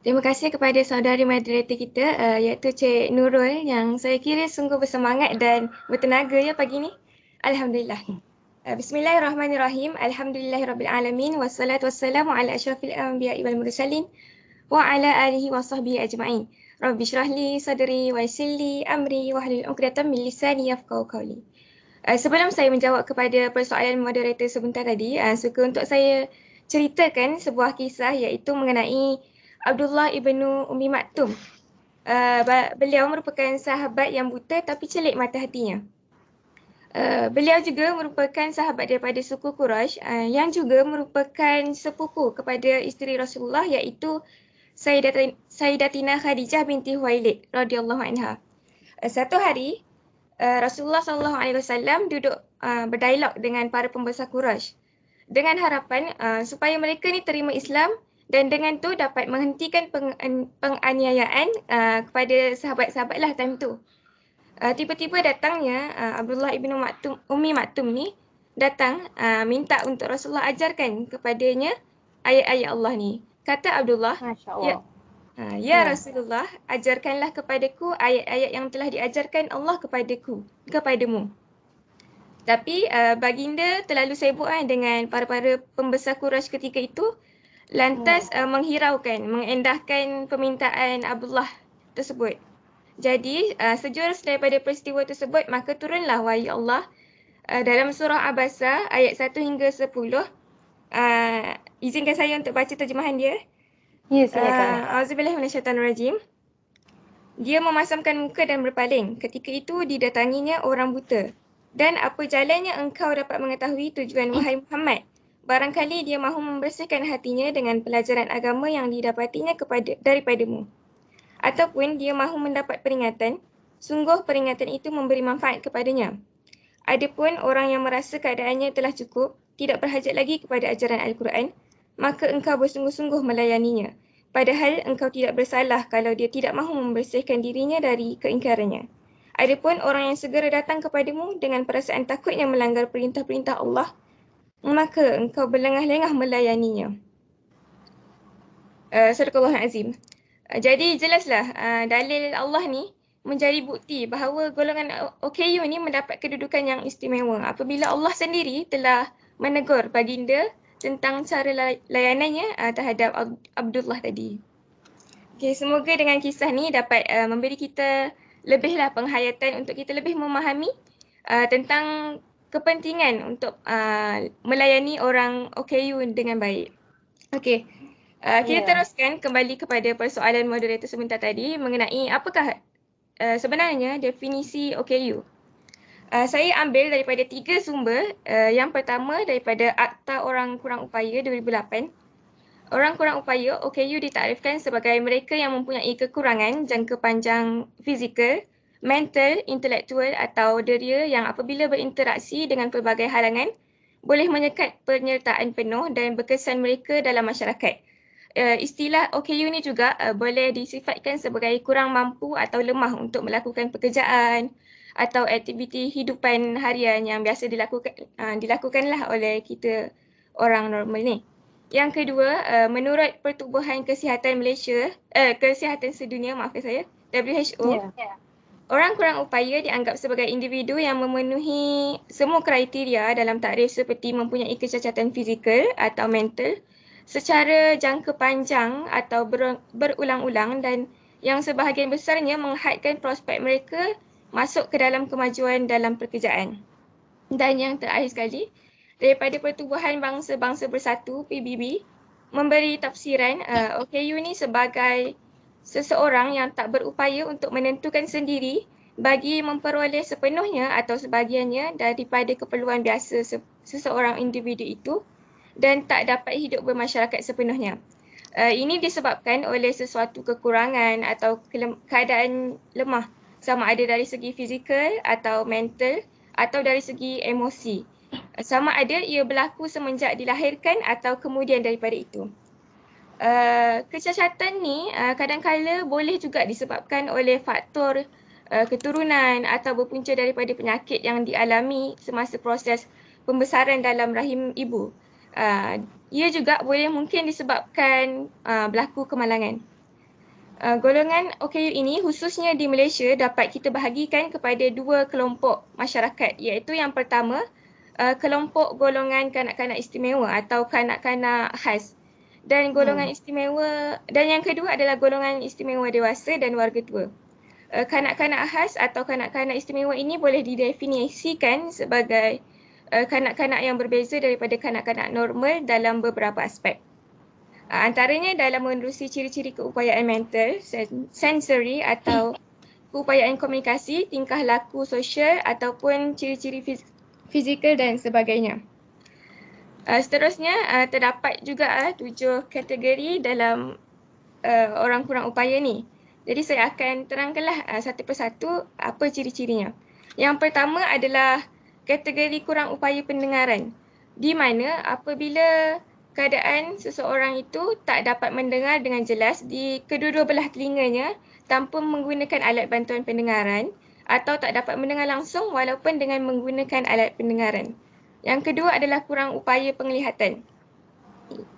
Speaker 7: Terima kasih kepada saudari moderator kita iaitu Cik Nurul yang saya kira sungguh bersemangat dan bertenaga ya pagi ni. Alhamdulillah. Bismillahirrahmanirrahim. Alhamdulillahirrabbilalamin. Wassalatu wassalamu ala asyrafil anbiya'i wal mursalin wa ala alihi wa sahbihi ajma'in. Rabbi syrah li sadri wa yassir li amri wahlul 'uqdatam min lisani yafqahu qawli. Sebelum saya menjawab kepada persoalan moderator sebentar tadi, suka untuk saya ceritakan sebuah kisah iaitu mengenai Abdullah ibnu Ummi Maktum. Beliau merupakan sahabat yang buta tapi celik mata hatinya. Beliau juga merupakan sahabat daripada suku Quraisy yang juga merupakan sepupu kepada isteri Rasulullah iaitu Sayyidatina Khadijah binti Huwailid radhiyallahu anha. Satu hari Rasulullah SAW duduk berdialog dengan para pembesar Quraisy dengan harapan supaya mereka ni terima Islam dan dengan tu dapat menghentikan penganiayaan kepada sahabat-sahabat lah time tu. Tiba-tiba datangnya Abdullah ibnu Ummi Maktum ni datang minta untuk Rasulullah ajarkan kepadanya ayat-ayat Allah ni. Kata Abdullah, Ya Rasulullah, ajarkanlah kepadaku ayat-ayat yang telah diajarkan Allah kepadamu. Tapi baginda terlalu sibuk dengan para pembesar Quraisy ketika itu, lantas menghiraukan, mengendahkan permintaan Abdullah tersebut. Jadi sejurus daripada peristiwa tersebut, maka turunlah wahyu Allah dalam surah Abasa ayat 1 hingga 10. Izinkan saya untuk baca terjemahan dia.
Speaker 6: Ya, silakan.
Speaker 7: Auzubillahi minasyaitanirrajim. Dia memasamkan muka dan berpaling. Ketika itu didatanginya orang buta. Dan apa jalannya engkau dapat mengetahui tujuan wahai Muhammad? Barangkali dia mahu membersihkan hatinya dengan pelajaran agama yang didapatinya daripadamu. Ataupun dia mahu mendapat peringatan, sungguh peringatan itu memberi manfaat kepadanya. Adapun orang yang merasa keadaannya telah cukup, tidak berhajat lagi kepada ajaran Al-Quran, maka engkau bersungguh-sungguh melayaninya. Padahal engkau tidak bersalah kalau dia tidak mahu membersihkan dirinya dari keingkarannya. Adapun orang yang segera datang kepadamu dengan perasaan takutnya melanggar perintah-perintah Allah, maka engkau berlengah-lengah melayaninya. Sadaqallahul azim. Jadi jelaslah dalil Allah ni menjadi bukti bahawa golongan OKU ni mendapat kedudukan yang istimewa apabila Allah sendiri telah menegur baginda tentang cara layanannya terhadap Abdullah tadi. Okay, semoga dengan kisah ni dapat memberi kita lebihlah penghayatan untuk kita lebih memahami tentang kepentingan untuk melayani orang OKU dengan baik. Okey, kita teruskan kembali kepada persoalan moderator sebentar tadi mengenai apakah sebenarnya definisi OKU. Saya ambil daripada 3 sumber. Yang pertama daripada Akta Orang Kurang Upaya 2008. Orang kurang upaya OKU ditakdirkan sebagai mereka yang mempunyai kekurangan jangka panjang fizikal, mental, intelektual atau deria yang apabila berinteraksi dengan pelbagai halangan boleh menyekat penyertaan penuh dan berkesan mereka dalam masyarakat. Istilah OKU ni juga boleh disifatkan sebagai kurang mampu atau lemah untuk melakukan pekerjaan atau aktiviti hidupan harian yang biasa dilakukanlah oleh kita orang normal ni. Yang kedua, menurut Pertubuhan Kesihatan Malaysia, Kesihatan Sedunia, maafkan saya, WHO, orang kurang upaya dianggap sebagai individu yang memenuhi semua kriteria dalam takrif seperti mempunyai kecacatan fizikal atau mental secara jangka panjang atau berulang-ulang dan yang sebahagian besarnya menghadkan prospek mereka masuk ke dalam kemajuan dalam pekerjaan. Dan yang terakhir sekali, daripada Pertubuhan Bangsa-Bangsa Bersatu PBB memberi tafsiran OKU ni sebagai seseorang yang tak berupaya untuk menentukan sendiri bagi memperoleh sepenuhnya atau sebahagiannya daripada keperluan biasa seseorang individu itu dan tak dapat hidup bermasyarakat sepenuhnya. Ini disebabkan oleh sesuatu kekurangan atau keadaan lemah, sama ada dari segi fizikal atau mental atau dari segi emosi. Sama ada ia berlaku semenjak dilahirkan atau kemudian daripada itu. Kecacatan ni kadang-kala boleh juga disebabkan oleh faktor keturunan atau berpunca daripada penyakit yang dialami semasa proses pembesaran dalam rahim ibu. Ia juga boleh mungkin disebabkan berlaku kemalangan. Golongan OKU ini khususnya di Malaysia dapat kita bahagikan kepada dua kelompok masyarakat, iaitu yang pertama kelompok golongan kanak-kanak istimewa atau kanak-kanak khas, dan golongan istimewa, dan yang kedua adalah golongan istimewa dewasa dan warga tua. Kanak-kanak khas atau kanak-kanak istimewa ini boleh didefinisikan sebagai kanak-kanak yang berbeza daripada kanak-kanak normal dalam beberapa aspek. Antaranya dalam menerusi ciri-ciri keupayaan mental, sensory atau keupayaan komunikasi, tingkah laku sosial ataupun ciri-ciri fizikal dan sebagainya. Seterusnya terdapat juga 7 kategori dalam orang kurang upaya ni. Jadi saya akan terangkanlah satu persatu apa ciri-cirinya. Yang pertama adalah kategori kurang upaya pendengaran, di mana apabila keadaan seseorang itu tak dapat mendengar dengan jelas di kedua-dua belah telinganya tanpa menggunakan alat bantuan pendengaran atau tak dapat mendengar langsung walaupun dengan menggunakan alat pendengaran. Yang kedua adalah kurang upaya penglihatan.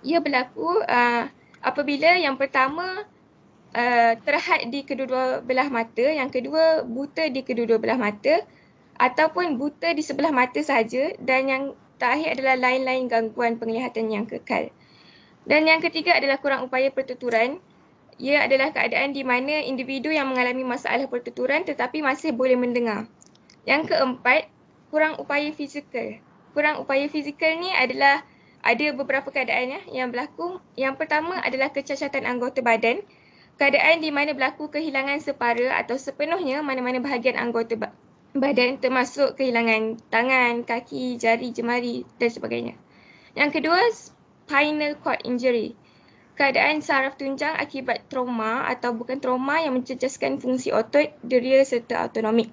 Speaker 7: Ia berlaku apabila yang pertama terhad di kedua-dua belah mata, yang kedua buta di kedua-dua belah mata ataupun buta di sebelah mata sahaja, dan yang terakhir adalah lain-lain gangguan penglihatan yang kekal. Dan yang ketiga adalah kurang upaya pertuturan. Ia adalah keadaan di mana individu yang mengalami masalah pertuturan tetapi masih boleh mendengar. Yang keempat, kurang upaya fizikal. Kurang upaya fizikal ni adalah ada beberapa keadaan yang berlaku. Yang pertama adalah kecacatan anggota badan. Keadaan di mana berlaku kehilangan separa atau sepenuhnya mana-mana bahagian anggota badan, termasuk kehilangan tangan, kaki, jari, jemari dan sebagainya. Yang kedua, spinal cord injury. Keadaan saraf tunjang akibat trauma atau bukan trauma yang mencecaskan fungsi otot, deria serta autonomik.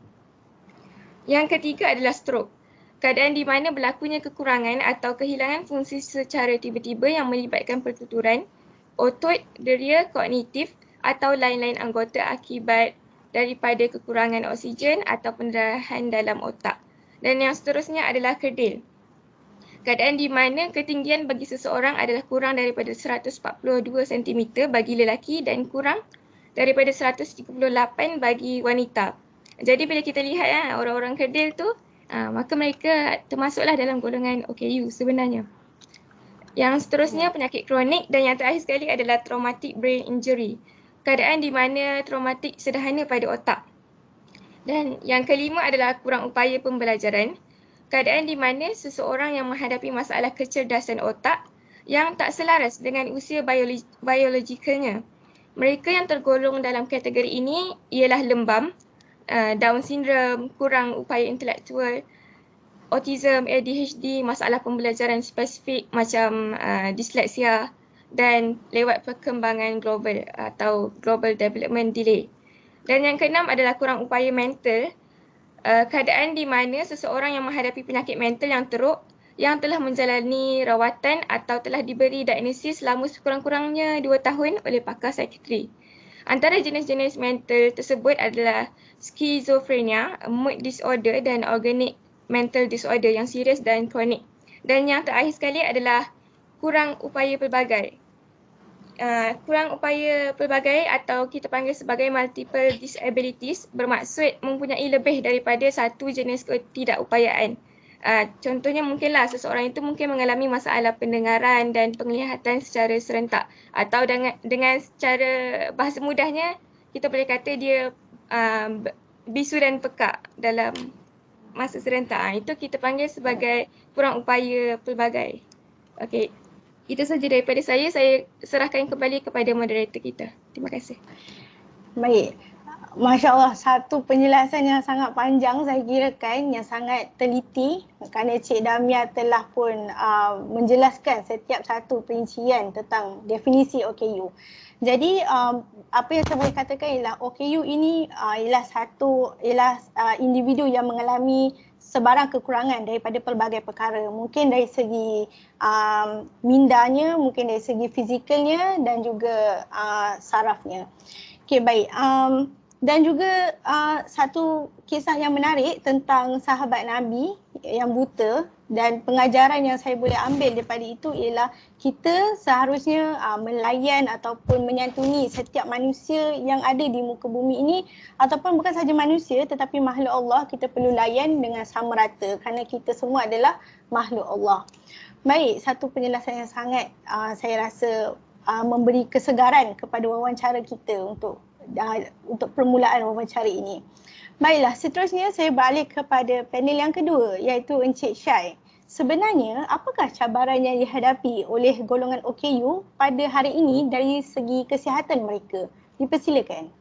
Speaker 7: Yang ketiga adalah stroke. Keadaan di mana berlakunya kekurangan atau kehilangan fungsi secara tiba-tiba yang melibatkan pertuturan, otot, deria, kognitif atau lain-lain anggota akibat daripada kekurangan oksigen atau pendarahan dalam otak. Dan yang seterusnya adalah kerdil. Keadaan di mana ketinggian bagi seseorang adalah kurang daripada 142 cm bagi lelaki dan kurang daripada 138 bagi wanita. Jadi bila kita lihat orang-orang kerdil tu, maka mereka termasuklah dalam golongan OKU sebenarnya. Yang seterusnya penyakit kronik, dan yang terakhir sekali adalah traumatic brain injury. Keadaan di mana traumatik sederhana pada otak. Dan yang kelima adalah kurang upaya pembelajaran. Keadaan di mana seseorang yang menghadapi masalah kecerdasan otak yang tak selaras dengan usia biologikalnya. Mereka yang tergolong dalam kategori ini ialah lembam, Down syndrome, kurang upaya intelektual, autism, ADHD, masalah pembelajaran spesifik macam disleksia, dan lewat perkembangan global atau global development delay. Dan yang keenam adalah kurang upaya mental, keadaan di mana seseorang yang menghadapi penyakit mental yang teruk yang telah menjalani rawatan atau telah diberi diagnosis selama sekurang-kurangnya 2 tahun oleh pakar psikiatri. Antara jenis-jenis mental tersebut adalah skizofrenia, mood disorder dan organic mental disorder yang serius dan kronik. Dan yang terakhir sekali adalah kurang upaya pelbagai. Kurang upaya pelbagai atau kita panggil sebagai multiple disabilities bermaksud mempunyai lebih daripada satu jenis ketidakupayaan. Contohnya mungkinlah seseorang itu mungkin mengalami masalah pendengaran dan penglihatan secara serentak, atau dengan secara bahasa mudahnya kita boleh kata dia bisu dan pekak dalam masa serentak. Itu kita panggil sebagai kurang upaya pelbagai. Okey. Itu saja daripada saya serahkan kembali kepada moderator kita. Terima kasih.
Speaker 6: Baik. Masya Allah, satu penjelasan yang sangat panjang saya kira kan, yang sangat teliti kerana Cik Damia telah pun menjelaskan setiap satu perincian tentang definisi OKU. Jadi apa yang saya boleh katakan ialah OKU ini ialah individu yang mengalami sebarang kekurangan daripada pelbagai perkara. Mungkin dari segi mindanya, mungkin dari segi fizikalnya dan juga sarafnya. Okey, baik. Dan juga satu kisah yang menarik tentang sahabat Nabi yang buta, dan pengajaran yang saya boleh ambil daripada itu ialah kita seharusnya melayan ataupun menyantuni setiap manusia yang ada di muka bumi ini, ataupun bukan sahaja manusia tetapi makhluk Allah, kita perlu layan dengan sama rata kerana kita semua adalah makhluk Allah. Baik, satu penjelasan yang sangat saya rasa memberi kesegaran kepada wawancara kita untuk permulaan wawancara ini. Baiklah, seterusnya saya balik kepada panel yang kedua, iaitu Encik Syai. Sebenarnya, apakah cabaran yang dihadapi oleh golongan OKU pada hari ini dari segi kesihatan mereka? Dipersilakan.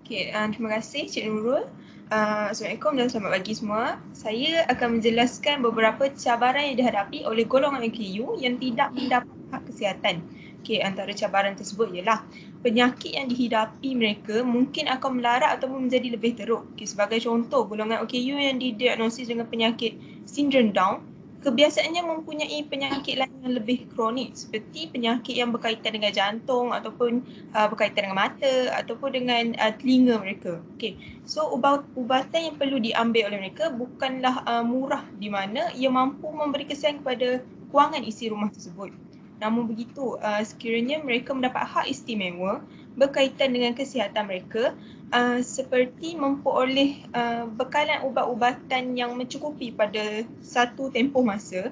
Speaker 8: Okay, terima kasih Cik Nurul. Assalamualaikum dan selamat pagi semua. Saya akan menjelaskan beberapa cabaran yang dihadapi oleh golongan OKU yang tidak mendapat hak kesihatan. Okay, antara cabaran tersebut ialah penyakit yang dihidapi mereka mungkin akan melarat ataupun menjadi lebih teruk. Okay, sebagai contoh, golongan OKU yang didiagnosis dengan penyakit sindrom Down kebiasaannya mempunyai penyakit lain yang lebih kronik seperti penyakit yang berkaitan dengan jantung ataupun berkaitan dengan mata ataupun dengan telinga mereka. Okay. So ubatan yang perlu diambil oleh mereka bukanlah murah, di mana ia mampu memberi kesan kepada kewangan isi rumah tersebut. Namun begitu, sekiranya mereka mendapat hak istimewa berkaitan dengan kesihatan mereka, seperti memperoleh bekalan ubat-ubatan yang mencukupi pada satu tempoh masa,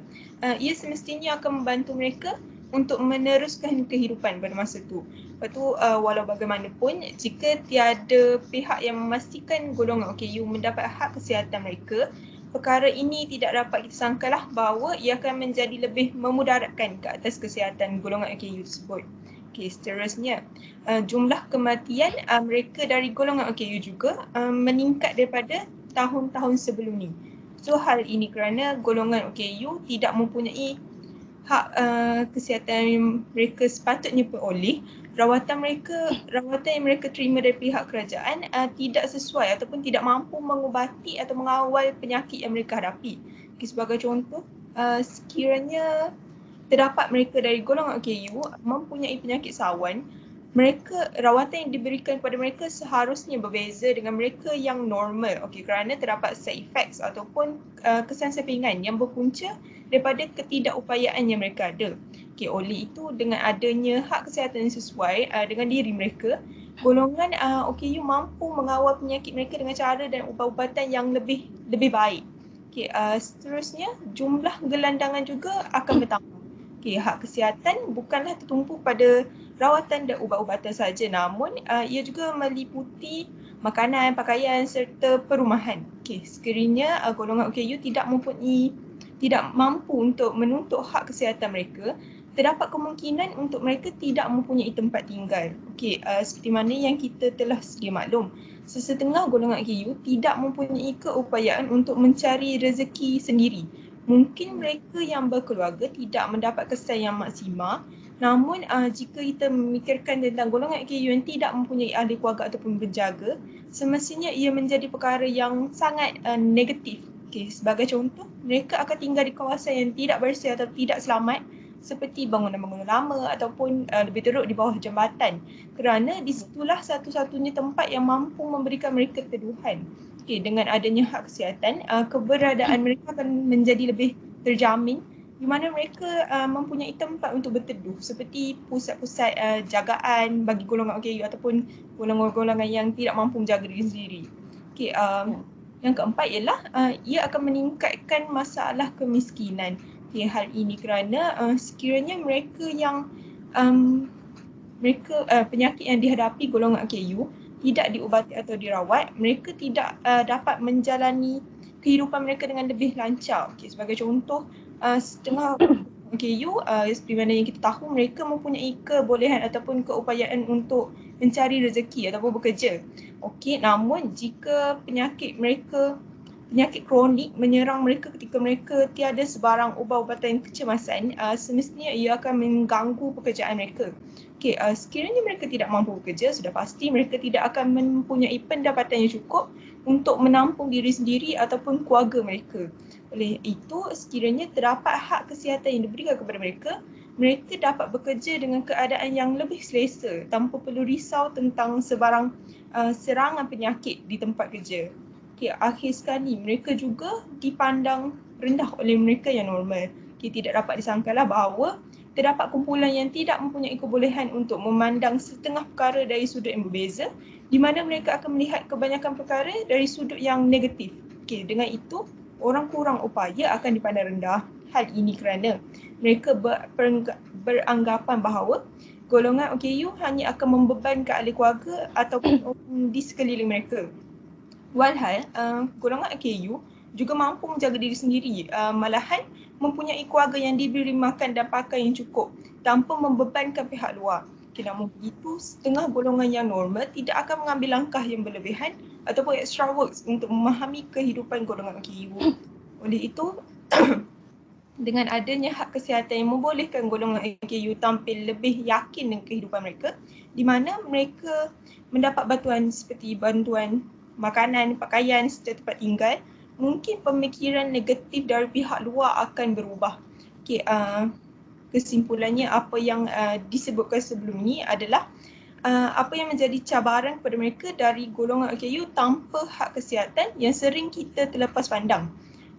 Speaker 8: ia semestinya akan membantu mereka untuk meneruskan kehidupan pada masa itu. Lepas tu, walau bagaimanapun, jika tiada pihak yang memastikan golongan OKU mendapat hak kesihatan mereka, perkara ini tidak dapat kita sangkalah bahawa ia akan menjadi lebih memudaratkan ke atas kesihatan golongan OKU tersebut. Okay, seterusnya, jumlah kematian mereka dari golongan OKU juga meningkat daripada tahun-tahun sebelum ni. So hal ini kerana golongan OKU tidak mempunyai hak kesihatan yang mereka sepatutnya peroleh. Rawatan yang mereka terima dari pihak kerajaan tidak sesuai ataupun tidak mampu mengubati atau mengawal penyakit yang mereka hadapi. Okay, sebagai contoh, sekiranya terdapat mereka dari golongan OKU mempunyai penyakit sawan, rawatan yang diberikan kepada mereka seharusnya berbeza dengan mereka yang normal. Okay, kerana terdapat side effects ataupun kesan sampingan yang berpunca daripada ketidakupayaan yang mereka ada. Okay, oleh itu, dengan adanya hak kesihatan yang sesuai dengan diri mereka, golongan OKU mampu mengawal penyakit mereka dengan cara dan ubat-ubatan yang lebih baik. Okay, seterusnya, jumlah gelandangan juga akan bertambah. Okay, hak kesihatan bukanlah tertumpu pada rawatan dan ubat-ubatan saja, namun ia juga meliputi makanan, pakaian serta perumahan. Okay, sekiranya golongan OKU tidak mampu untuk menuntut hak kesihatan mereka, terdapat kemungkinan untuk mereka tidak mempunyai tempat tinggal. Okay, seperti mana yang kita telah sedia maklum, sesetengah golongan OKU tidak mempunyai keupayaan untuk mencari rezeki sendiri. Mungkin mereka yang berkeluarga tidak mendapat kesan yang maksimal, namun jika kita memikirkan tentang golongan OKU yang tidak mempunyai ahli keluarga ataupun penjaga, semestinya ia menjadi perkara yang sangat negatif. Okay, sebagai contoh, mereka akan tinggal di kawasan yang tidak bersih atau tidak selamat, seperti bangunan-bangunan lama ataupun lebih teruk di bawah jambatan, kerana disitulah satu-satunya tempat yang mampu memberikan mereka teduhan. Okay, dengan adanya hak kesihatan, keberadaan mereka akan menjadi lebih terjamin, di mana mereka mempunyai tempat untuk berteduh seperti pusat-pusat jagaan bagi golongan OKU ataupun golongan-golongan yang tidak mampu menjaga diri sendiri. Okay, yang keempat ialah ia akan meningkatkan masalah kemiskinan. Okay, hal ini kerana sekiranya mereka yang penyakit yang dihadapi golongan OKU tidak diubati atau dirawat, mereka tidak dapat menjalani kehidupan mereka dengan lebih lancar. Okay, sebagai contoh, setengah OKU seperti mana yang kita tahu, mereka mempunyai kebolehan ataupun keupayaan untuk mencari rezeki ataupun bekerja. Okey, namun jika penyakit kronik menyerang mereka ketika mereka tiada sebarang ubat-ubatan kecemasan, semestinya ia akan mengganggu pekerjaan mereka. Okey, sekiranya mereka tidak mampu bekerja, sudah pasti mereka tidak akan mempunyai pendapatan yang cukup untuk menampung diri sendiri ataupun keluarga mereka. Oleh itu, sekiranya terdapat hak kesihatan yang diberikan kepada mereka, mereka dapat bekerja dengan keadaan yang lebih selesa tanpa perlu risau tentang sebarang serangan penyakit di tempat kerja. Okay, akhir sekali, mereka juga dipandang rendah oleh mereka yang normal. Okay, tidak dapat disangkalah bahawa terdapat kumpulan yang tidak mempunyai kebolehan untuk memandang setengah perkara dari sudut yang berbeza, di mana mereka akan melihat kebanyakan perkara dari sudut yang negatif. Okay, dengan itu, orang kurang upaya akan dipandang rendah. Hal ini kerana mereka beranggapan bahawa golongan OKU hanya akan membebankan ahli keluarga ataupun di sekeliling mereka. Walhal, golongan OKU juga mampu menjaga diri sendiri, malahan mempunyai keluarga yang diberi makan dan pakai yang cukup tanpa membebankan pihak luar. Namun begitu, setengah golongan yang normal tidak akan mengambil langkah yang berlebihan ataupun extra works untuk memahami kehidupan golongan OKU. Oleh itu, dengan adanya hak kesihatan yang membolehkan golongan OKU tampil lebih yakin dengan kehidupan mereka, di mana mereka mendapat bantuan seperti bantuan makanan, pakaian serta tempat tinggal, mungkin pemikiran negatif dari pihak luar akan berubah. Okay, kesimpulannya apa yang disebutkan sebelum ini adalah apa yang menjadi cabaran kepada mereka dari golongan OKU tanpa hak kesihatan yang sering kita terlepas pandang.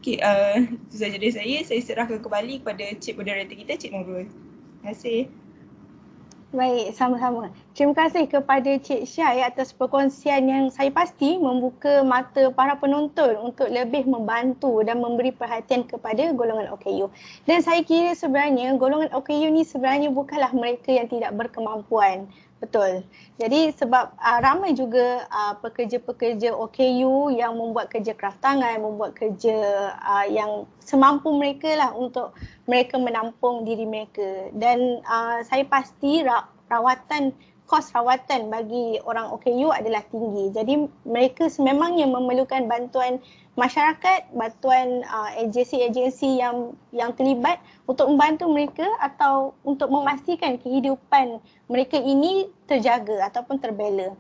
Speaker 8: Okay, itu sahaja dari saya serahkan kembali kepada Cik Moderator kita, Cik Nurul. Terima kasih.
Speaker 6: Baik, sama-sama. Terima kasih kepada Cik Syai atas perkongsian yang saya pasti membuka mata para penonton untuk lebih membantu dan memberi perhatian kepada golongan OKU. Dan saya kira sebenarnya golongan OKU ni sebenarnya bukanlah mereka yang tidak berkemampuan. Betul. Jadi sebab ramai juga pekerja-pekerja OKU yang membuat kerja kraft tangan, membuat kerja yang semampu mereka lah untuk mereka menampung diri mereka. Dan saya pasti kos rawatan bagi orang OKU adalah tinggi. Jadi mereka sememangnya memerlukan bantuan masyarakat, bantuan agensi-agensi yang terlibat untuk membantu mereka atau untuk memastikan kehidupan mereka ini terjaga ataupun terbela.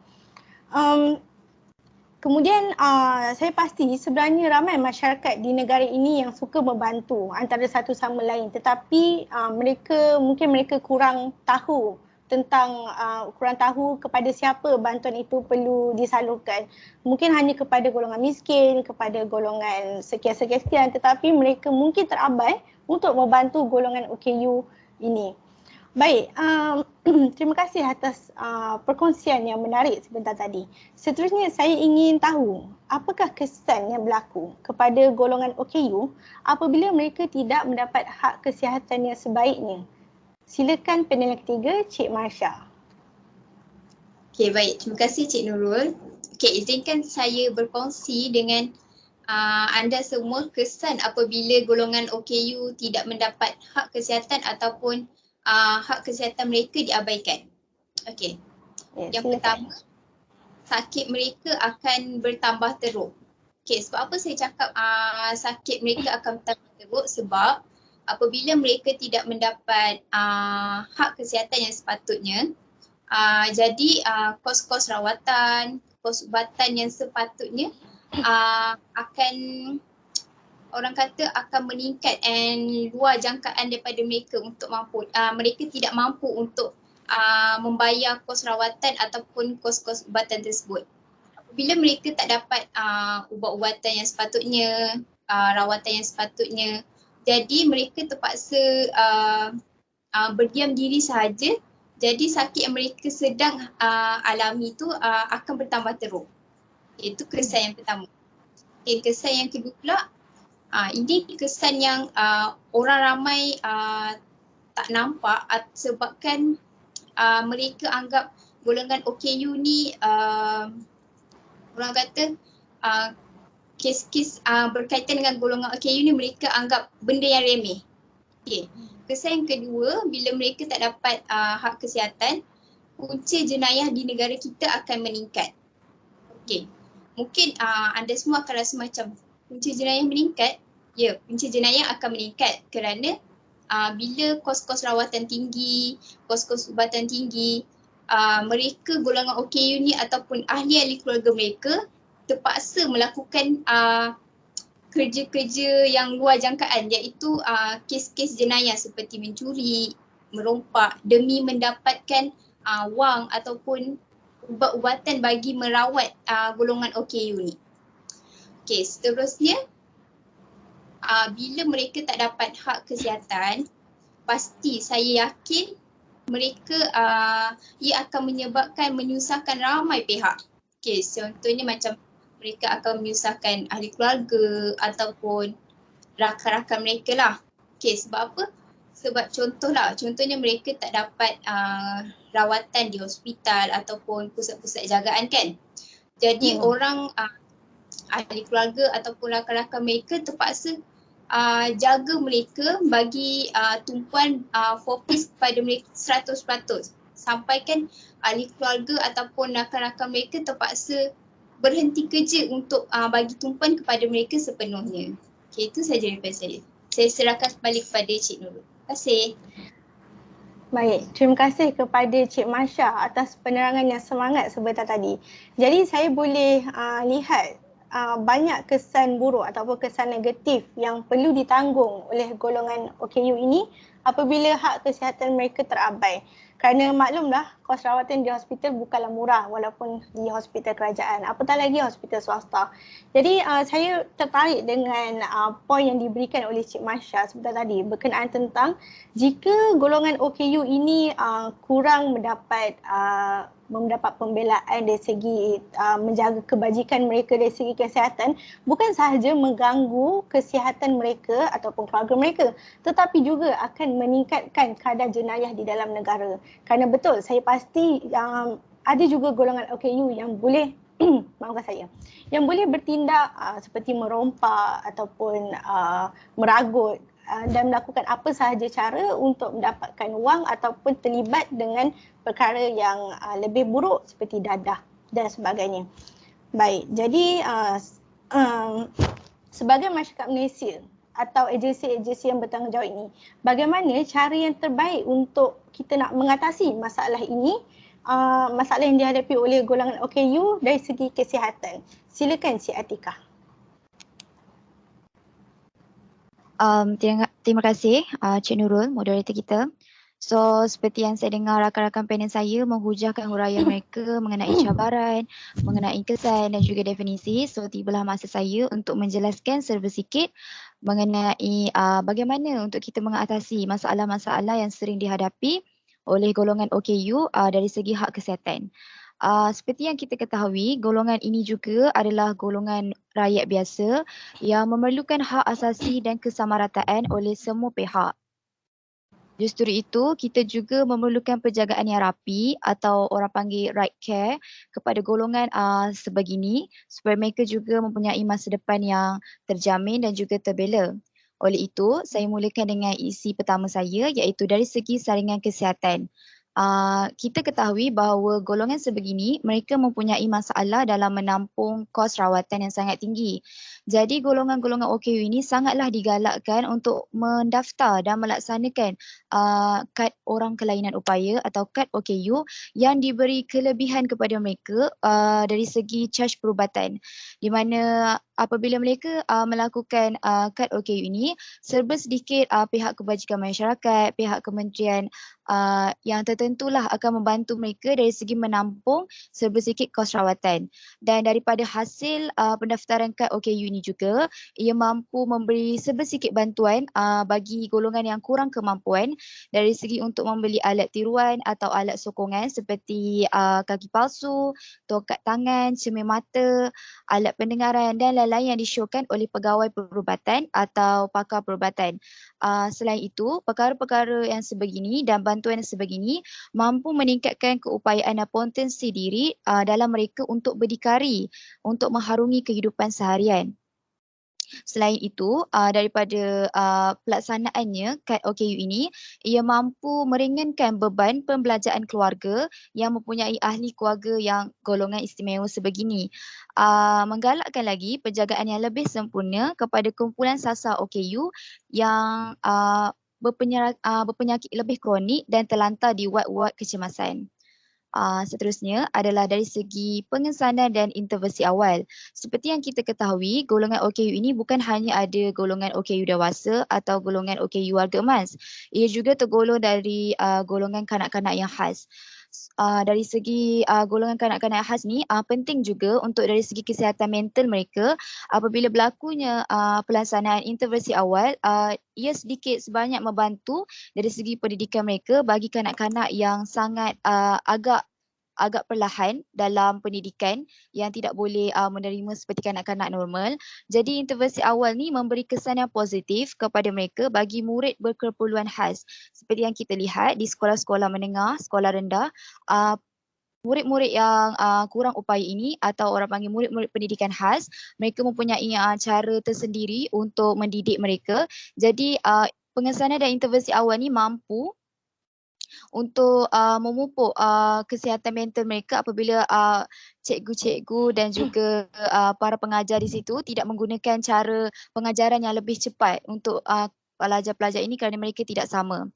Speaker 6: Kemudian saya pasti sebenarnya ramai masyarakat di negara ini yang suka membantu antara satu sama lain, tetapi mungkin mereka kurang tahu kepada siapa bantuan itu perlu disalurkan. Mungkin hanya kepada golongan miskin, kepada golongan sekian-sekian, tetapi mereka mungkin terabai untuk membantu golongan OKU ini. Baik, terima kasih atas perkongsian yang menarik sebentar tadi. Seterusnya saya ingin tahu apakah kesan yang berlaku kepada golongan OKU apabila mereka tidak mendapat hak kesihatan yang sebaiknya. Silakan panel ketiga, Cik Marsha.
Speaker 9: Okey, baik. Terima kasih Cik Nurul. Okey, izinkan saya berkongsi dengan anda semua kesan apabila golongan OKU tidak mendapat hak kesihatan ataupun hak kesihatan mereka diabaikan. Okey. Yang pertama, sakit mereka akan bertambah teruk. Okey, sebab apa saya cakap sakit mereka akan bertambah teruk? Sebab apabila mereka tidak mendapat hak kesihatan yang sepatutnya, jadi kos-kos rawatan, kos ubatan yang sepatutnya akan, orang kata akan meningkat and luar jangkaan daripada mereka untuk mereka tidak mampu untuk membayar kos rawatan ataupun kos-kos ubatan tersebut. Apabila mereka tak dapat ubat-ubatan yang sepatutnya, rawatan yang sepatutnya, jadi mereka terpaksa berdiam diri sahaja. Jadi sakit yang mereka sedang alami itu akan bertambah teruk. Itu kesan yang pertama. Okay, kesan yang kedua pula, ini kesan yang orang ramai tak nampak sebabkan mereka anggap golongan OKU ni orang kata kes-kes berkaitan dengan golongan OKU ni mereka anggap benda yang remeh. Okay. Kesan yang kedua, bila mereka tak dapat hak kesihatan, punca jenayah di negara kita akan meningkat. Okey. Mungkin anda semua akan rasa macam punca jenayah meningkat. Ya, punca jenayah akan meningkat kerana bila kos-kos rawatan tinggi, kos-kos ubatan tinggi, mereka golongan OKU ni ataupun ahli-ahli keluarga mereka terpaksa melakukan kerja-kerja yang luar jangkaan, iaitu kes-kes jenayah seperti mencuri, merompak demi mendapatkan wang ataupun ubat-ubatan bagi merawat golongan OKU ni. Okey, seterusnya bila mereka tak dapat hak kesihatan, pasti saya yakin mereka ia akan menyebabkan menyusahkan ramai pihak. Okey, contohnya macam mereka akan menyusahkan ahli keluarga ataupun rakan-rakan mereka lah. Okey, sebab apa? Sebab contohnya mereka tak dapat rawatan di hospital ataupun pusat-pusat jagaan kan. Jadi orang ahli keluarga ataupun rakan-rakan mereka terpaksa jaga mereka bagi tumpuan fokus kepada mereka 100%. Sampaikan ahli keluarga ataupun rakan-rakan mereka terpaksa berhenti kerja untuk bagi tumpuan kepada mereka sepenuhnya. Okey, itu saja daripada saya. Saya serahkan kembali kepada Cik Nurul. Terima kasih.
Speaker 6: Baik, terima kasih kepada Cik Masya atas penerangan yang semangat sebentar tadi. Jadi saya boleh lihat banyak kesan buruk ataupun kesan negatif yang perlu ditanggung oleh golongan OKU ini apabila hak kesihatan mereka terabai. Kerana maklumlah kos rawatan di hospital bukanlah murah walaupun di hospital kerajaan, apatah lagi hospital swasta. Jadi saya tertarik dengan poin yang diberikan oleh Cik Masya sebentar tadi berkenaan tentang jika golongan OKU ini kurang mendapat pembelaan dari segi menjaga kebajikan mereka dari segi kesihatan, bukan sahaja mengganggu kesihatan mereka ataupun keluarga mereka, tetapi juga akan meningkatkan kadar jenayah di dalam negara. Kerana betul, saya pasti ada juga golongan OKU yang boleh maafkan saya, yang boleh bertindak seperti merompak ataupun meragut dan melakukan apa sahaja cara untuk mendapatkan wang ataupun terlibat dengan perkara yang lebih buruk seperti dadah dan sebagainya. Baik, jadi sebagai masyarakat Malaysia atau agensi-agensi yang bertanggungjawab ini, bagaimana cara yang terbaik untuk kita nak mengatasi masalah ini, masalah yang dihadapi oleh golongan OKU dari segi kesihatan? Silakan Cik Atikah.
Speaker 10: Terima kasih Cik Nurul, moderator kita. So seperti yang saya dengar rakan-rakan panel saya menghujahkan huraian mereka mengenai cabaran, mengenai kesan dan juga definisi. So tibalah masa saya untuk menjelaskan serba sikit mengenai bagaimana untuk kita mengatasi masalah-masalah yang sering dihadapi oleh golongan OKU dari segi hak kesihatan. Seperti yang kita ketahui, golongan ini juga adalah golongan rakyat biasa yang memerlukan hak asasi dan kesamarataan oleh semua pihak. Justru itu, kita juga memerlukan penjagaan yang rapi atau orang panggil right care kepada golongan sebegini supaya mereka juga mempunyai masa depan yang terjamin dan juga terbela. Oleh itu, saya mulakan dengan isi pertama saya iaitu dari segi saringan kesihatan. Kita ketahui bahawa golongan sebegini mereka mempunyai masalah dalam menampung kos rawatan yang sangat tinggi. Jadi golongan-golongan OKU ini sangatlah digalakkan untuk mendaftar dan melaksanakan kad orang kelainan upaya atau kad OKU yang diberi kelebihan kepada mereka dari segi caj perubatan, di mana apabila mereka melakukan kad OKU ini, serba sedikit pihak kebajikan masyarakat, pihak kementerian yang tertentulah akan membantu mereka dari segi menampung serba sedikit kos rawatan. Dan daripada hasil pendaftaran kad OKU ini juga, ia mampu memberi serba sedikit bantuan bagi golongan yang kurang kemampuan dari segi untuk membeli alat tiruan atau alat sokongan seperti kaki palsu, tongkat tangan, cermin mata, alat pendengaran dan lain-lain yang disyorkan oleh pegawai perubatan atau pakar perubatan. Selain itu, perkara-perkara yang sebegini dan bantuan yang sebegini mampu meningkatkan keupayaan dan potensi diri dalam mereka untuk berdikari, untuk mengharungi kehidupan seharian. Selain itu, daripada pelaksanaannya kad OKU ini, ia mampu meringankan beban pembelajaran keluarga yang mempunyai ahli keluarga yang golongan istimewa sebegini. Menggalakkan lagi penjagaan yang lebih sempurna kepada kumpulan sasar OKU yang berpenyakit lebih kronik dan terlantar di wad-wad kecemasan. Seterusnya adalah dari segi pengesanan dan intervensi awal. Seperti yang kita ketahui, golongan OKU ini bukan hanya ada golongan OKU dewasa atau golongan OKU warga emas. Ia juga tergolong dari golongan kanak-kanak yang khas. Dari segi golongan kanak-kanak yang khas ni penting juga untuk dari segi kesihatan mental mereka apabila berlakunya pelaksanaan intervensi awal, ia sedikit sebanyak membantu dari segi pendidikan mereka bagi kanak-kanak yang sangat agak perlahan dalam pendidikan yang tidak boleh menerima seperti kanak-kanak normal. Jadi intervensi awal ni memberi kesan yang positif kepada mereka bagi murid berkeperluan khas. Seperti yang kita lihat di sekolah-sekolah menengah, sekolah rendah, murid-murid yang kurang upaya ini atau orang panggil murid-murid pendidikan khas, mereka mempunyai cara tersendiri untuk mendidik mereka. Jadi pengesanan dan intervensi awal ni mampu untuk memupuk kesihatan mental mereka apabila cikgu-cikgu dan juga para pengajar di situ tidak menggunakan cara pengajaran yang lebih cepat untuk pelajar-pelajar ini kerana mereka tidak sama.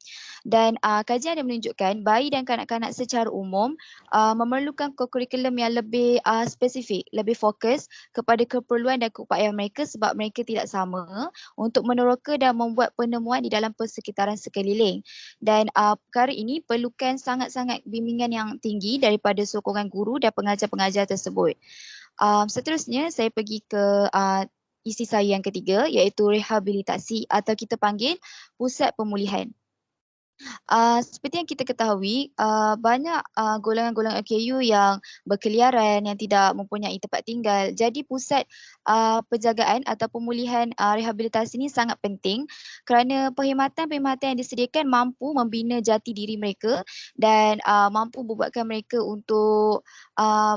Speaker 10: Dan kajian ada menunjukkan bayi dan kanak-kanak secara umum memerlukan kurikulum yang lebih spesifik, lebih fokus kepada keperluan dan keupayaan mereka sebab mereka tidak sama untuk meneroka dan membuat penemuan di dalam persekitaran sekeliling. Dan perkara ini perlukan sangat-sangat bimbingan yang tinggi daripada sokongan guru dan pengajar-pengajar tersebut. Seterusnya saya pergi ke isi saya yang ketiga iaitu rehabilitasi atau kita panggil pusat pemulihan. Seperti yang kita ketahui, banyak golongan-golongan OKU yang berkeliaran, yang tidak mempunyai tempat tinggal. Jadi pusat penjagaan atau pemulihan rehabilitasi ini sangat penting kerana perkhidmatan-perkhidmatan yang disediakan mampu membina jati diri mereka dan mampu membuatkan mereka untuk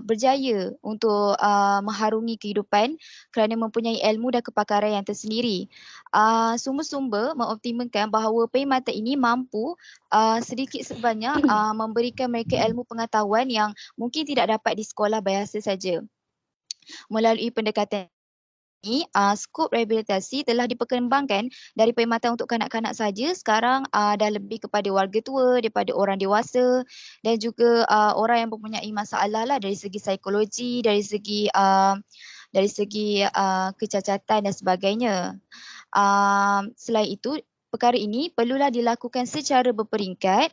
Speaker 10: berjaya untuk mengharungi kehidupan kerana mempunyai ilmu dan kepakaran yang tersendiri. Sumber-sumber mengoptimalkan bahawa perkhidmatan ini mampu sedikit sebanyak memberikan mereka ilmu pengetahuan yang mungkin tidak dapat di sekolah biasa saja. Melalui pendekatan ini, skop rehabilitasi telah diperkembangkan dari perkhidmatan untuk kanak-kanak saja sekarang dah lebih kepada warga tua, daripada orang dewasa dan juga orang yang mempunyai masalah lah dari segi psikologi, dari segi kecacatan dan sebagainya. Selain itu, perkara ini perlulah dilakukan secara berperingkat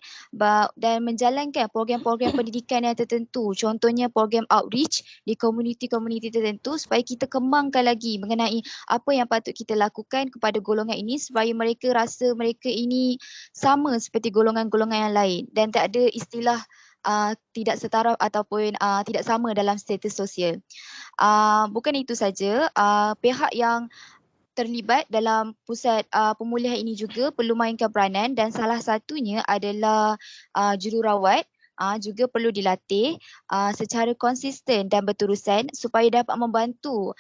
Speaker 10: dan menjalankan program-program pendidikan yang tertentu. Contohnya program outreach di komuniti-komuniti tertentu supaya kita kembangkan lagi mengenai apa yang patut kita lakukan kepada golongan ini supaya mereka rasa mereka ini sama seperti golongan-golongan yang lain dan tak ada istilah tidak setara ataupun tidak sama dalam status sosial. Bukan itu saja, pihak yang terlibat dalam pusat pemulihan ini juga perlu mainkan peranan dan salah satunya adalah jururawat juga perlu dilatih secara konsisten dan berterusan supaya dapat membantu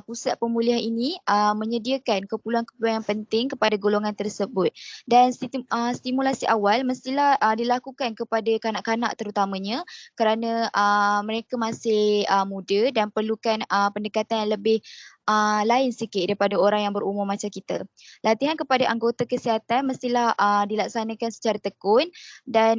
Speaker 10: pusat pemulihan ini menyediakan keperluan-keperluan yang penting kepada golongan tersebut. Dan stimulasi awal mestilah dilakukan kepada kanak-kanak terutamanya kerana mereka masih muda dan perlukan pendekatan yang lebih lain sikit daripada orang yang berumur macam kita. Latihan kepada anggota kesihatan mestilah dilaksanakan secara tekun dan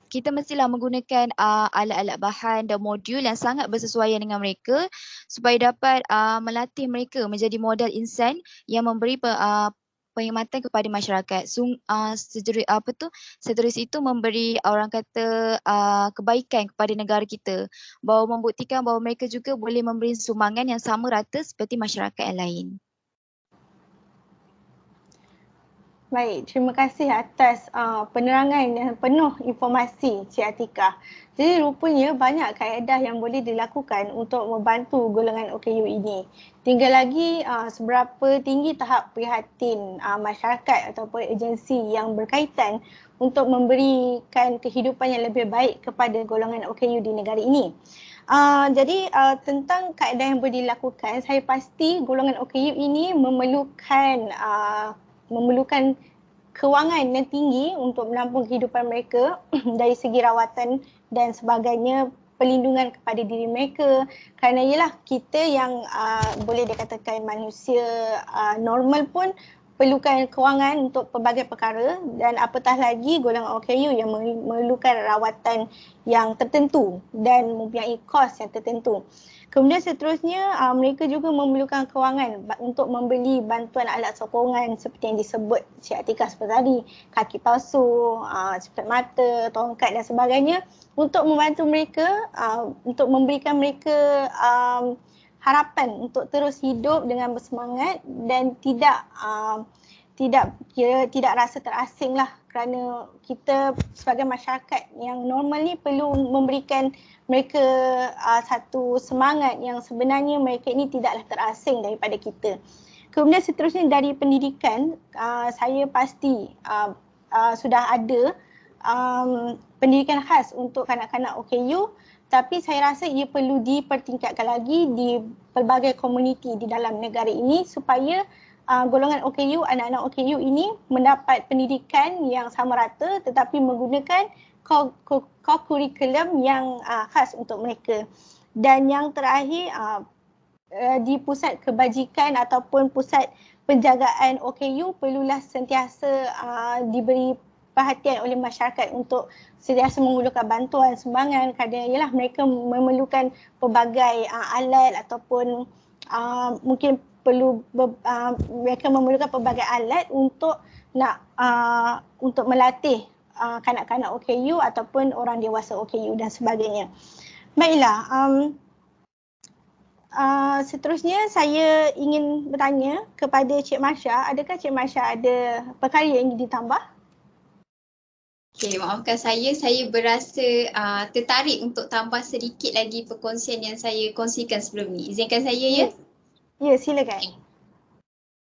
Speaker 10: kita mestilah menggunakan alat-alat bahan dan modul yang sangat bersesuaian dengan mereka supaya dapat melatih mereka menjadi model insan yang memberi perkhidmatan kepada masyarakat. Seterus itu memberi orang kata kebaikan kepada negara kita, bahawa membuktikan bahawa mereka juga boleh memberi sumbangan yang sama rata seperti masyarakat yang lain.
Speaker 6: Baik, terima kasih atas penerangan yang penuh informasi Cik Atikah. Jadi rupanya banyak kaedah yang boleh dilakukan untuk membantu golongan OKU ini. Tinggal lagi seberapa tinggi tahap prihatin masyarakat ataupun agensi yang berkaitan untuk memberikan kehidupan yang lebih baik kepada golongan OKU di negara ini. Jadi tentang kaedah yang boleh dilakukan, saya pasti golongan OKU ini memerlukan kewangan yang tinggi untuk menampung kehidupan mereka dari segi rawatan dan sebagainya, perlindungan kepada diri mereka, kerana ialah kita yang boleh dikatakan manusia normal pun perlukan kewangan untuk pelbagai perkara, dan apatah lagi golongan OKU yang memerlukan rawatan yang tertentu dan mempunyai kos yang tertentu. Kemudian seterusnya mereka juga memerlukan kewangan untuk membeli bantuan alat sokongan seperti yang disebut Cik Atikah seperti tadi, kaki palsu, cermin mata, tongkat dan sebagainya, untuk membantu mereka, untuk memberikan mereka harapan untuk terus hidup dengan bersemangat dan tidak rasa terasing lah, kerana kita sebagai masyarakat yang normal ni perlu memberikan mereka satu semangat yang sebenarnya mereka ini tidaklah terasing daripada kita. Kemudian seterusnya dari pendidikan, saya pasti sudah ada pendidikan khas untuk kanak-kanak OKU, tapi saya rasa ia perlu dipertingkatkan lagi di pelbagai komuniti di dalam negara ini supaya golongan OKU, anak-anak OKU ini mendapat pendidikan yang sama rata tetapi menggunakan kurikulum yang khas untuk mereka. Dan yang terakhir, di pusat kebajikan ataupun pusat penjagaan OKU perlulah sentiasa diberi perhatian oleh masyarakat untuk sentiasa mengulurkan bantuan sumbangan, kerana ialah mereka memerlukan pelbagai alat ataupun mungkin mereka memerlukan pelbagai alat untuk untuk melatih kanak-kanak OKU ataupun orang dewasa OKU dan sebagainya. Baiklah, seterusnya saya ingin bertanya kepada Cik Masya, adakah Cik Masya ada perkara yang ingin ditambah?
Speaker 9: Okey, maafkan saya berasa tertarik untuk tambah sedikit lagi perkongsian yang saya kongsikan sebelum ni. Izinkan saya ya?
Speaker 6: Ya, silakan.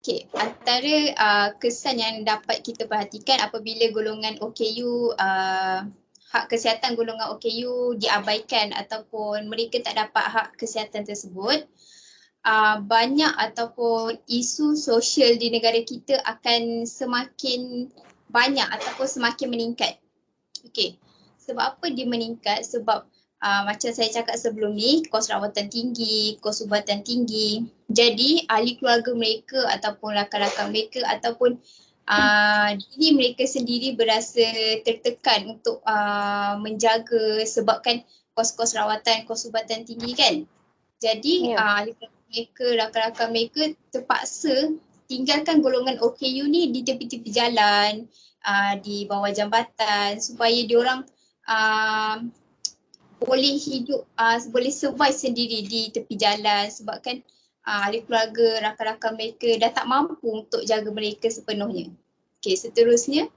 Speaker 9: Okey, antara kesan yang dapat kita perhatikan apabila golongan OKU, hak kesihatan golongan OKU diabaikan ataupun mereka tak dapat hak kesihatan tersebut, banyak ataupun isu sosial di negara kita akan semakin banyak ataupun semakin meningkat. Okey, sebab apa dia meningkat? Sebab macam saya cakap sebelum ni, kos rawatan tinggi, kos ubatan tinggi. Jadi ahli keluarga mereka ataupun rakan-rakan mereka ataupun diri mereka sendiri berasa tertekan untuk menjaga sebabkan kos-kos rawatan, kos ubatan tinggi kan. Jadi ahli keluarga mereka, rakan-rakan mereka terpaksa tinggalkan golongan OKU ni di tepi-tepi jalan, di bawah jambatan supaya diorang boleh hidup, boleh survive sendiri di tepi jalan sebabkan ahli keluarga, rakan-rakan mereka dah tak mampu untuk jaga mereka sepenuhnya. Okey, seterusnya